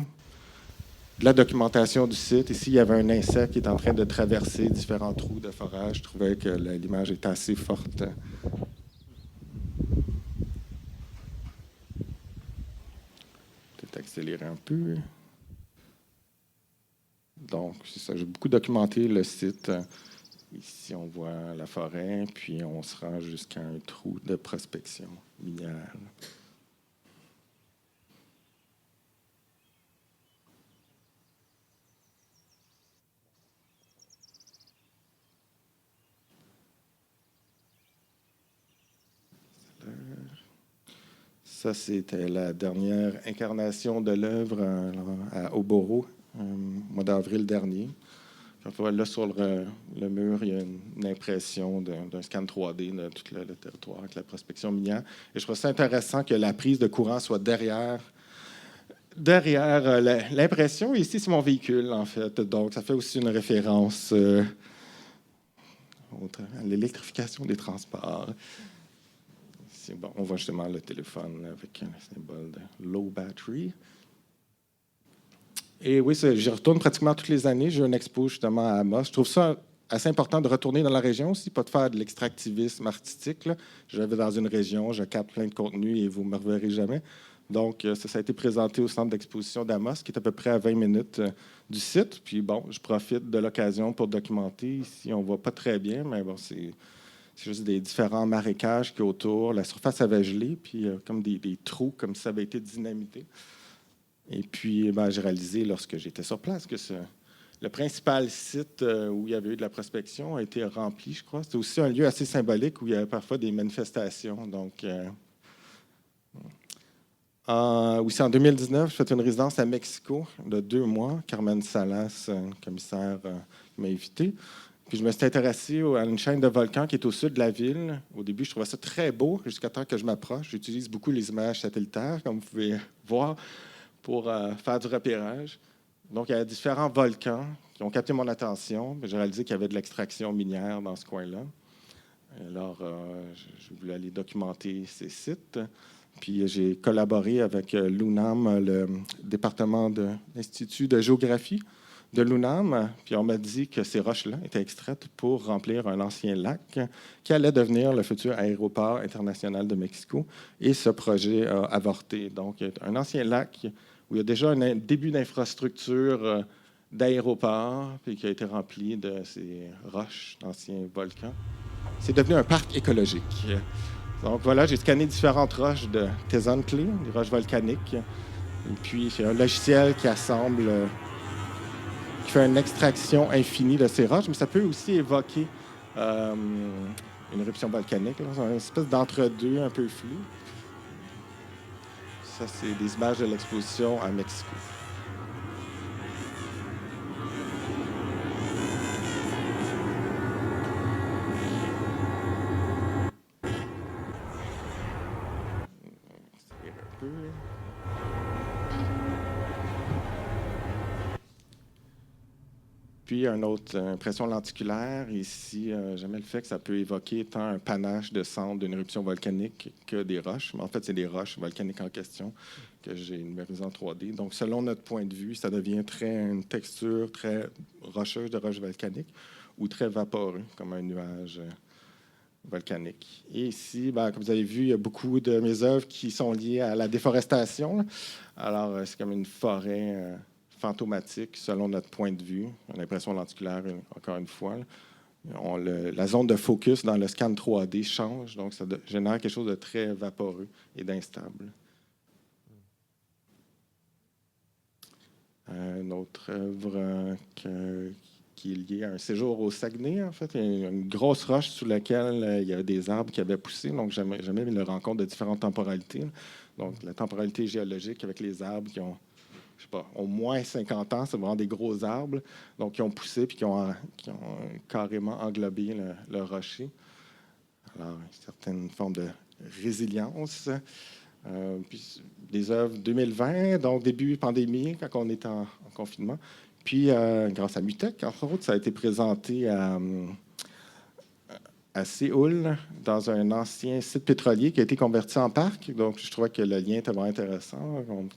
de la documentation du site. Ici, il y avait un insecte qui est en train de traverser différents trous de forage. Je trouvais que l'image était assez forte. Peut-être accélérer un peu. Donc, c'est ça. J'ai beaucoup documenté le site. Ici, on voit la forêt, puis on se rend jusqu'à un trou de prospection minière. Ça, c'était la dernière incarnation de l'œuvre à Oboro, au mois d'avril dernier. Quand on voit là sur le mur, il y a une impression d'un scan 3D de tout le territoire avec la prospection minière. Et je trouve ça intéressant que la prise de courant soit derrière l'impression. Ici, c'est mon véhicule, en fait. Donc, ça fait aussi une référence à l'électrification des transports. Bon, on voit justement le téléphone avec un symbole de low battery. Et oui, j'y retourne pratiquement toutes les années. J'ai une expo justement à Amos. Je trouve ça assez important de retourner dans la région aussi, pas de faire de l'extractivisme artistique. Là. Je vais dans une région, je capte plein de contenu et vous ne me reverrez jamais. Donc, ça a été présenté au centre d'exposition d'Amos, qui est à peu près à 20 minutes du site. Puis bon, je profite de l'occasion pour documenter. Ici, on ne voit pas très bien, mais bon, c'est juste des différents marécages qui autour. La surface avait gelé, puis comme des trous, comme si ça avait été dynamité. Et puis, j'ai réalisé lorsque j'étais sur place que le principal site où il y avait eu de la prospection a été rempli, je crois. C'était aussi un lieu assez symbolique où il y avait parfois des manifestations. Donc, aussi en 2019, j'ai fait une résidence à Mexico de 2 mois. Carmen Salas, commissaire, m'a invité. Puis je me suis intéressé à une chaîne de volcans qui est au sud de la ville. Au début, je trouvais ça très beau jusqu'à temps que je m'approche. J'utilise beaucoup les images satellitaires, comme vous pouvez voir, pour faire du repérage. Donc, il y a différents volcans qui ont capté mon attention. J'ai réalisé qu'il y avait de l'extraction minière dans ce coin-là. Alors, j'ai voulu aller documenter ces sites. Puis, j'ai collaboré avec l'UNAM, le département de l'Institut de géographie de l'UNAM. Puis, on m'a dit que ces roches-là étaient extraites pour remplir un ancien lac qui allait devenir le futur aéroport international de Mexico. Et ce projet a avorté. Donc, un ancien lac où il y a déjà un début d'infrastructure d'aéroport, puis qui a été rempli de ces roches d'anciens volcans. C'est devenu un parc écologique. Donc voilà, j'ai scanné différentes roches de Tezontle, des roches volcaniques. Et puis, c'est un logiciel qui assemble, qui fait une extraction infinie de ces roches, mais ça peut aussi évoquer une éruption volcanique. C'est une espèce d'entre-deux un peu flou. Ça, c'est des images de l'exposition à Mexico. Puis, une autre impression lenticulaire. Ici, jamais le fait que ça peut évoquer tant un panache de cendres d'une éruption volcanique que des roches. Mais en fait, c'est des roches volcaniques en question que j'ai numérisées en 3D. Donc, selon notre point de vue, ça devient une texture très rocheuse de roches volcaniques ou très vaporeux, comme un nuage volcanique. Et ici, comme vous avez vu, il y a beaucoup de mes œuvres qui sont liées à la déforestation. Alors, c'est comme une forêt fantomatique selon notre point de vue. L'impression lenticulaire, encore une fois. La zone de focus dans le scan 3D change, donc ça génère quelque chose de très vaporeux et d'instable. Une autre œuvre qui est liée à un séjour au Saguenay, en fait. Il y a une grosse roche sous laquelle il y avait des arbres qui avaient poussé, donc jamais le rencontre de différentes temporalités. Donc, la temporalité géologique avec les arbres qui ont je sais pas, au moins 50 ans, c'est vraiment des gros arbres, donc qui ont poussé puis qui ont carrément englobé le rocher. Alors, une certaine forme de résilience. Puis des œuvres 2020, donc début pandémie, quand on est en confinement. Puis, grâce à Mutec, entre autres, ça a été présenté à Séoul, dans un ancien site pétrolier qui a été converti en parc. Donc, je trouvais que le lien était vraiment intéressant. Donc,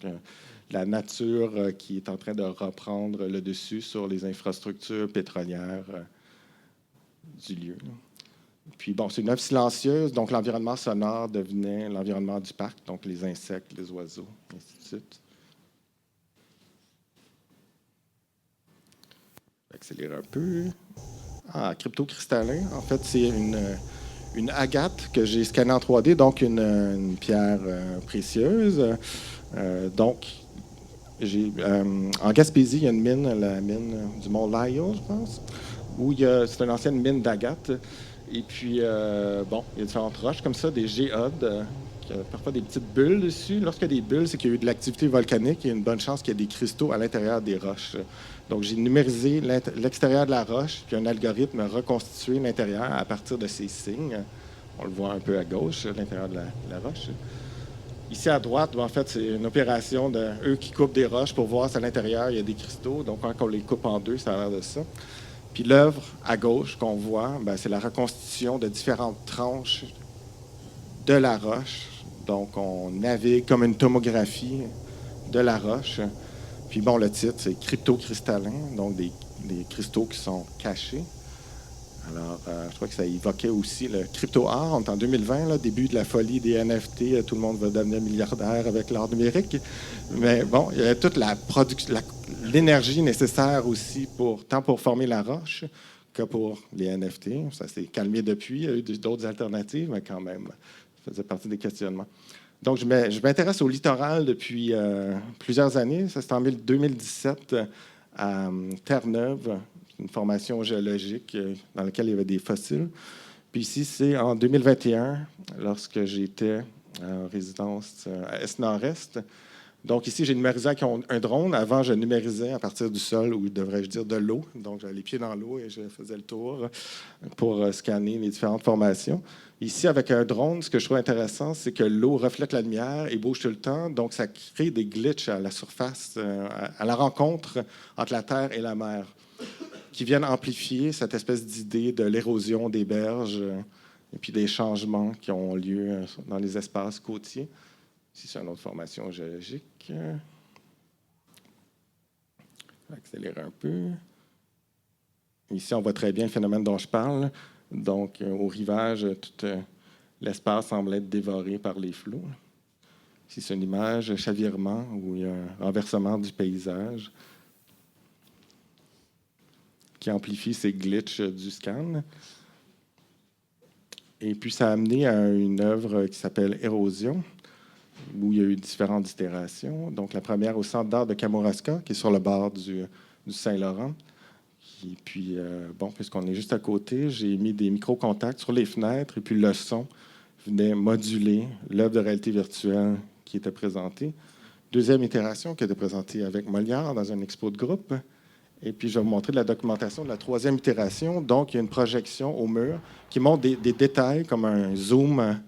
la nature qui est en train de reprendre le dessus sur les infrastructures pétrolières du lieu. Puis, bon, c'est une œuvre silencieuse, donc l'environnement sonore devenait l'environnement du parc, donc les insectes, les oiseaux, ainsi de suite. Accélérer un peu. Cryptocristallin, en fait, c'est une agate que j'ai scannée en 3D, donc une pierre précieuse. Donc, en Gaspésie, il y a une mine, la mine du Mont Lyell, je pense, où c'est une ancienne mine d'agate. Et puis, il y a différentes roches comme ça, des géodes il y a parfois des petites bulles dessus. Lorsqu'il y a des bulles, c'est qu'il y a eu de l'activité volcanique. Il y a une bonne chance qu'il y ait des cristaux à l'intérieur des roches. Donc, j'ai numérisé l'extérieur de la roche, puis un algorithme a reconstitué l'intérieur à partir de ces signes. On le voit un peu à gauche, l'intérieur de la roche. Ici, à droite, en fait, c'est une opération d'eux qui coupent des roches pour voir si à l'intérieur, il y a des cristaux. Donc, quand on les coupe en deux, ça a l'air de ça. Puis l'œuvre à gauche qu'on voit, c'est la reconstitution de différentes tranches de la roche. Donc, on navigue comme une tomographie de la roche. Puis bon, le titre, c'est cryptocristallin, donc des cristaux qui sont cachés. Alors, je crois que ça évoquait aussi le crypto-art. On est en 2020, là, début de la folie des NFT. Tout le monde va devenir milliardaire avec l'art numérique. Mais bon, il y a toute l'énergie nécessaire aussi tant pour former la roche que pour les NFT. Ça s'est calmé depuis. Il y a eu d'autres alternatives, mais quand même, ça faisait partie des questionnements. Donc, je m'intéresse au littoral depuis plusieurs années. Ça, c'était en 2017 à Terre-Neuve, une formation géologique dans laquelle il y avait des fossiles. Puis ici, c'est en 2021, lorsque j'étais en résidence à Est-Nord-Est. Donc ici, j'ai numérisé avec un drone. Avant, je numérisais à partir du sol, ou devrais-je dire de l'eau. Donc, j'avais les pieds dans l'eau et je faisais le tour pour scanner les différentes formations. Ici, avec un drone, ce que je trouve intéressant, c'est que l'eau reflète la lumière et bouge tout le temps. Donc, ça crée des glitches à la surface, à la rencontre entre la Terre et la mer, qui viennent amplifier cette espèce d'idée de l'érosion des berges et puis des changements qui ont lieu dans les espaces côtiers. Ici, c'est une autre formation géologique. Je vais accélérer un peu. Ici, on voit très bien le phénomène dont je parle. Donc, au rivage, tout l'espace semble être dévoré par les flots. Ici, c'est une image chavirement où il y a un renversement du paysage qui amplifie ces glitches du scan. Et puis, ça a amené à une œuvre qui s'appelle Érosion, où il y a eu différentes itérations. Donc, la première au Centre d'art de Kamouraska, qui est sur le bord du Saint-Laurent. Et puis, puisqu'on est juste à côté, j'ai mis des micro-contacts sur les fenêtres, et puis le son venait moduler l'œuvre de réalité virtuelle qui était présentée. Deuxième itération qui était présentée avec Molière dans une expo de groupe. Et puis, je vais vous montrer de la documentation de la troisième itération. Donc, il y a une projection au mur qui montre des détails comme un zoom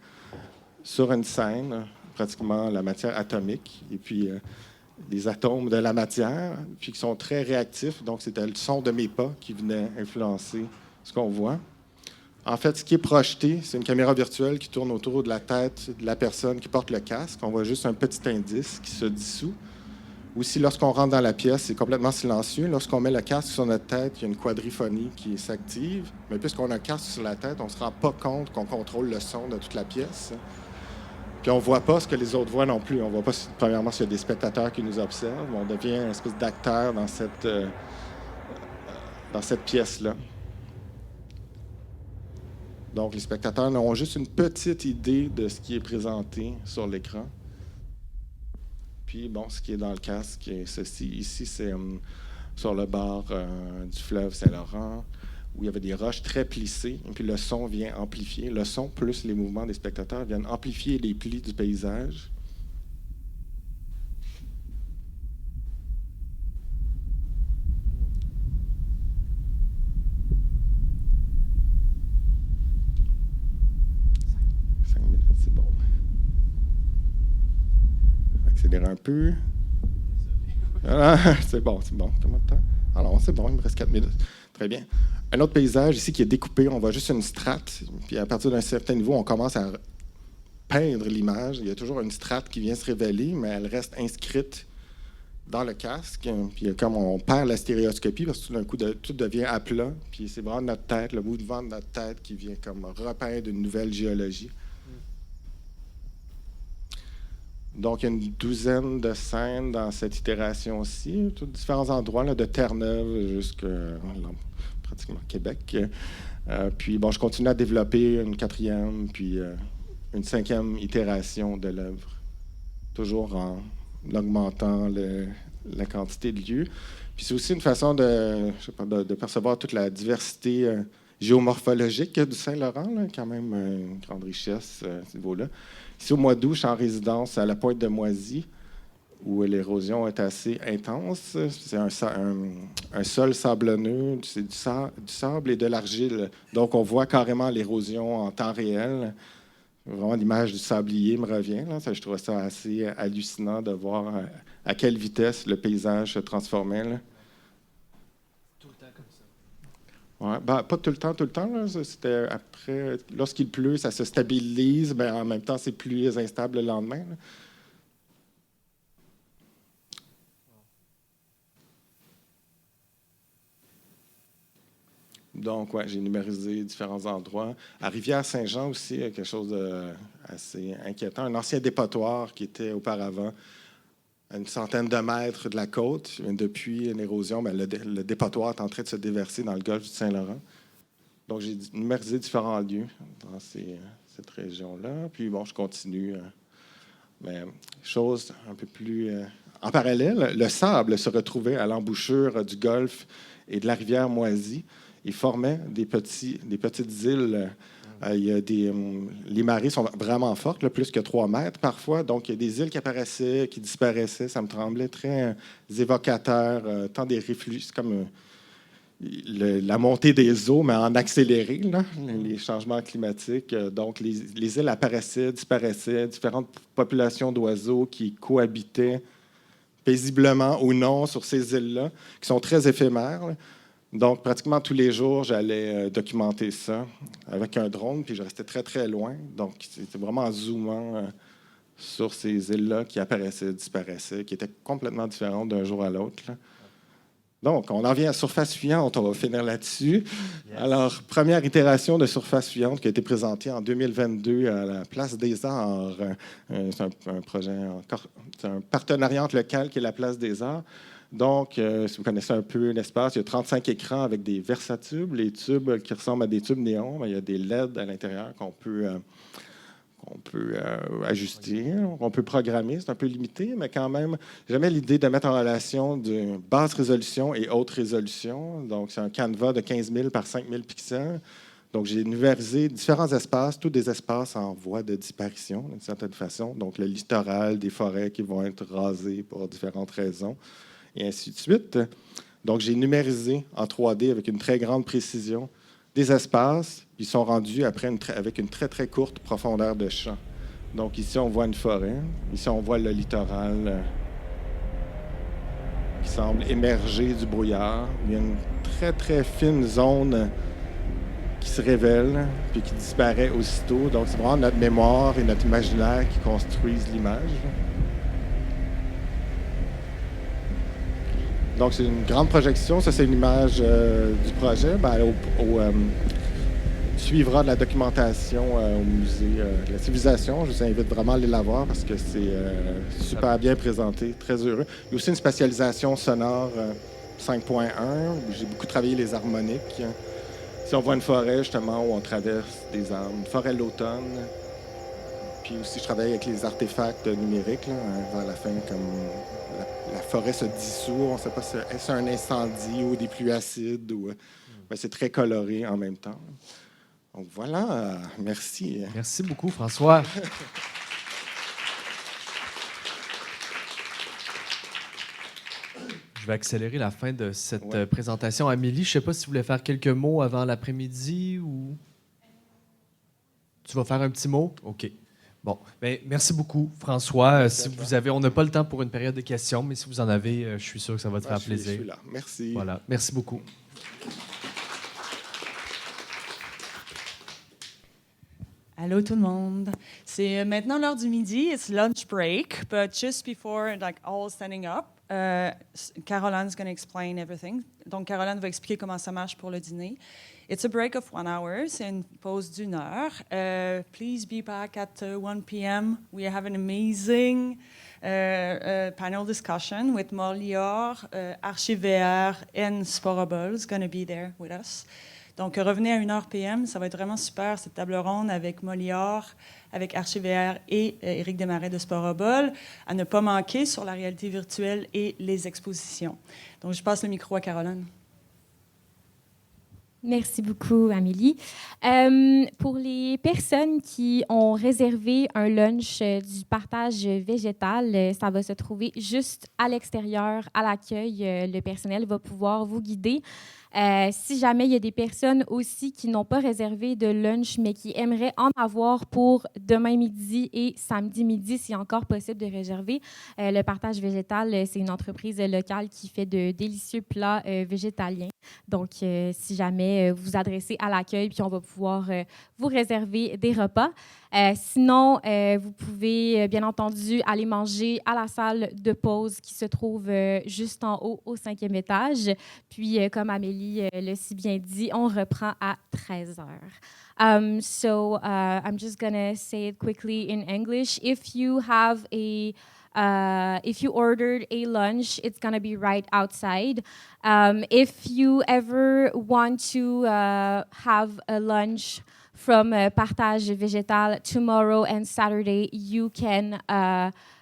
sur une scène, pratiquement la matière atomique, et puis des atomes de la matière, puis qui sont très réactifs. Donc, c'était le son de mes pas qui venait influencer ce qu'on voit. En fait, ce qui est projeté, c'est une caméra virtuelle qui tourne autour de la tête de la personne qui porte le casque. On voit juste un petit indice qui se dissout. Aussi, lorsqu'on rentre dans la pièce, c'est complètement silencieux. Lorsqu'on met le casque sur notre tête, il y a une quadriphonie qui s'active. Mais puisqu'on a un casque sur la tête, on ne se rend pas compte qu'on contrôle le son de toute la pièce. Puis on ne voit pas ce que les autres voient non plus. On ne voit pas, premièrement, s'il y a des spectateurs qui nous observent. On devient une espèce d'acteur dans cette pièce-là. Donc, les spectateurs ont juste une petite idée de ce qui est présenté sur l'écran. Puis, ce qui est dans le casque, c'est ceci. Ici, c'est sur le bord du fleuve Saint-Laurent, où il y avait des roches très plissées. Et puis, le son vient amplifier. Le son plus les mouvements des spectateurs viennent amplifier les plis du paysage. C'est bon. Accélérer un peu. Ah, c'est bon. Combien de temps? Alors, c'est bon, il me reste 4 minutes. Très bien. Un autre paysage ici qui est découpé, on voit juste une strate. Puis à partir d'un certain niveau, on commence à peindre l'image. Il y a toujours une strate qui vient se révéler, mais elle reste inscrite dans le casque. Puis comme on perd la stéréoscopie, parce que tout d'un coup, tout devient à plat. Puis c'est vraiment notre tête, le mouvement de notre tête qui vient comme repeindre une nouvelle géologie. Donc, il y a une douzaine de scènes dans cette itération-ci, tous différents endroits, là, de Terre-Neuve jusqu'à pratiquement Québec. Puis, je continue à développer une quatrième, puis une cinquième itération de l'œuvre, toujours en augmentant la quantité de lieux. Puis, c'est aussi une façon de percevoir toute la diversité géomorphologique du Saint-Laurent, là, quand même une grande richesse à ce niveau-là. Ici, au mois d'août, je suis en résidence à la pointe de Moisy, où l'érosion est assez intense. C'est un sol sablonneux, c'est du sable et de l'argile. Donc, on voit carrément l'érosion en temps réel. Vraiment, l'image du sablier me revient. Là. Je trouve ça assez hallucinant de voir à quelle vitesse le paysage se transformait. Là. Tout le temps comme ça? Ouais, ben, pas tout le temps. Là. C'était après, lorsqu'il pleut, ça se stabilise, mais en même temps, c'est plus instable le lendemain. Là. Donc, ouais, j'ai numérisé différents endroits. À Rivière-Saint-Jean aussi, il y a quelque chose d'assez inquiétant. Un ancien dépotoir qui était auparavant à une centaine de mètres de la côte. Depuis une érosion, ben, le dépotoir est en train de se déverser dans le golfe du Saint-Laurent. Donc, j'ai numérisé différents lieux dans cette région-là. Puis, bon, je continue. Mais chose un peu plus... en parallèle, le sable se retrouvait à l'embouchure du golfe et de la rivière Moisy. Il formait des petites îles. Les marées sont vraiment fortes, là, plus que 3 mètres parfois. Donc, il y a des îles qui apparaissaient, qui disparaissaient. Ça me semblait très évocateur, tant des reflux. C'est comme la montée des eaux, mais en accéléré, là, les changements climatiques. Donc, les îles apparaissaient, disparaissaient, différentes populations d'oiseaux qui cohabitaient paisiblement ou non sur ces îles-là, qui sont très éphémères. Là. Donc, pratiquement tous les jours, j'allais documenter ça avec un drone, puis je restais très, très loin. Donc, c'était vraiment en zoomant sur ces îles-là qui apparaissaient, disparaissaient, qui étaient complètement différentes d'un jour à l'autre. Là. Donc, on en vient à Surface Fuyante, on va finir là-dessus. Yes. Alors, première itération de Surface Fuyante qui a été présentée en 2022 à la Place des Arts. C'est un projet, c'est un partenariat entre le Calque et la Place des Arts. Donc, si vous connaissez un peu l'espace, il y a 35 écrans avec des versatubes, les tubes qui ressemblent à des tubes néons. Il y a des LED à l'intérieur qu'on peut ajuster, on peut programmer. C'est un peu limité, mais quand même, j'aimais l'idée de mettre en relation de basse résolution et haute résolution. Donc, c'est un canevas de 15 000 par 5 000 pixels. Donc, j'ai numérisé différents espaces, tous des espaces en voie de disparition, d'une certaine façon. Donc, le littoral, des forêts qui vont être rasées pour différentes raisons, et ainsi de suite. Donc, j'ai numérisé en 3D avec une très grande précision des espaces. Ils sont rendus après avec une très, très courte profondeur de champ. Donc, ici, on voit une forêt. Ici, on voit le littoral qui semble émerger du brouillard. Il y a une très, très fine zone qui se révèle puis qui disparaît aussitôt. Donc, c'est vraiment notre mémoire et notre imaginaire qui construisent l'image. Donc, c'est une grande projection. Ça, c'est une image du projet. Suivra de la documentation au musée de la civilisation. Je vous invite vraiment à aller la voir parce que c'est super bien présenté, très heureux. Il y a aussi une spatialisation sonore 5.1 où j'ai beaucoup travaillé les harmoniques. Si on voit une forêt, justement, où on traverse des arbres, une forêt l'automne. Puis aussi, je travaille avec les artefacts numériques, là, vers la fin, comme la forêt se dissout. On ne sait pas si c'est un incendie ou des pluies acides. Mais c'est très coloré en même temps. Donc voilà, merci. Merci beaucoup, François. Je vais accélérer la fin de cette présentation. Amélie, je ne sais pas si vous voulez faire quelques mots avant l'après-midi ou... Tu vas faire un petit mot? OK. Bon, bien, merci beaucoup, François. Si vous avez, on n'a pas le temps pour une période de questions, mais si vous en avez, je suis sûr que ça va te faire plaisir. Je suis là. Merci. Voilà, merci beaucoup. Allô tout le monde. C'est maintenant l'heure du midi. It's lunch break, but just before, like all standing up, Caroline's going to explain everything. Donc Caroline va expliquer comment ça marche pour le dîner. It's a break of 1 hour. C'est une pause d'1 heure. Please be back at 1 p.m. We have an amazing panel discussion with Molior, Archivéaire, and Sporable is going to be there with us. Donc, revenez à 1h p.m. Ça va être vraiment super, cette table ronde avec Molior, avec Archivéaire et Éric Desmarais de Sporable, à ne pas manquer sur la réalité virtuelle et les expositions. Donc, je passe le micro à Caroline. Merci beaucoup, Amélie. Pour les personnes qui ont réservé un lunch du partage végétal, ça va se trouver juste à l'extérieur, à l'accueil. Le personnel va pouvoir vous guider. Si jamais il y a des personnes aussi qui n'ont pas réservé de lunch, mais qui aimeraient en avoir pour demain midi et samedi midi, s'il est encore possible de réserver, le Partage végétal, c'est une entreprise locale qui fait de délicieux plats végétaliens. Donc, si jamais vous vous adressez à l'accueil, puis on va pouvoir vous réserver des repas. Sinon, vous pouvez, bien entendu, aller manger à la salle de pause qui se trouve juste en haut, au 5e étage. Puis, comme Amélie l'a si bien dit, on reprend à 13 heures. So, I'm just going to say it quickly in English. If you have if you ordered a lunch, it's going to be right outside. If you ever want to have a lunch from Partage Végétal tomorrow and Saturday, you can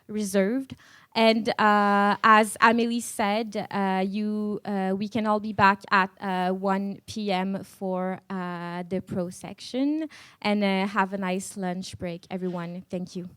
reserve. And as Amélie said, we can all be back at 1 p.m. for the pro section. And have a nice lunch break, everyone. Thank you.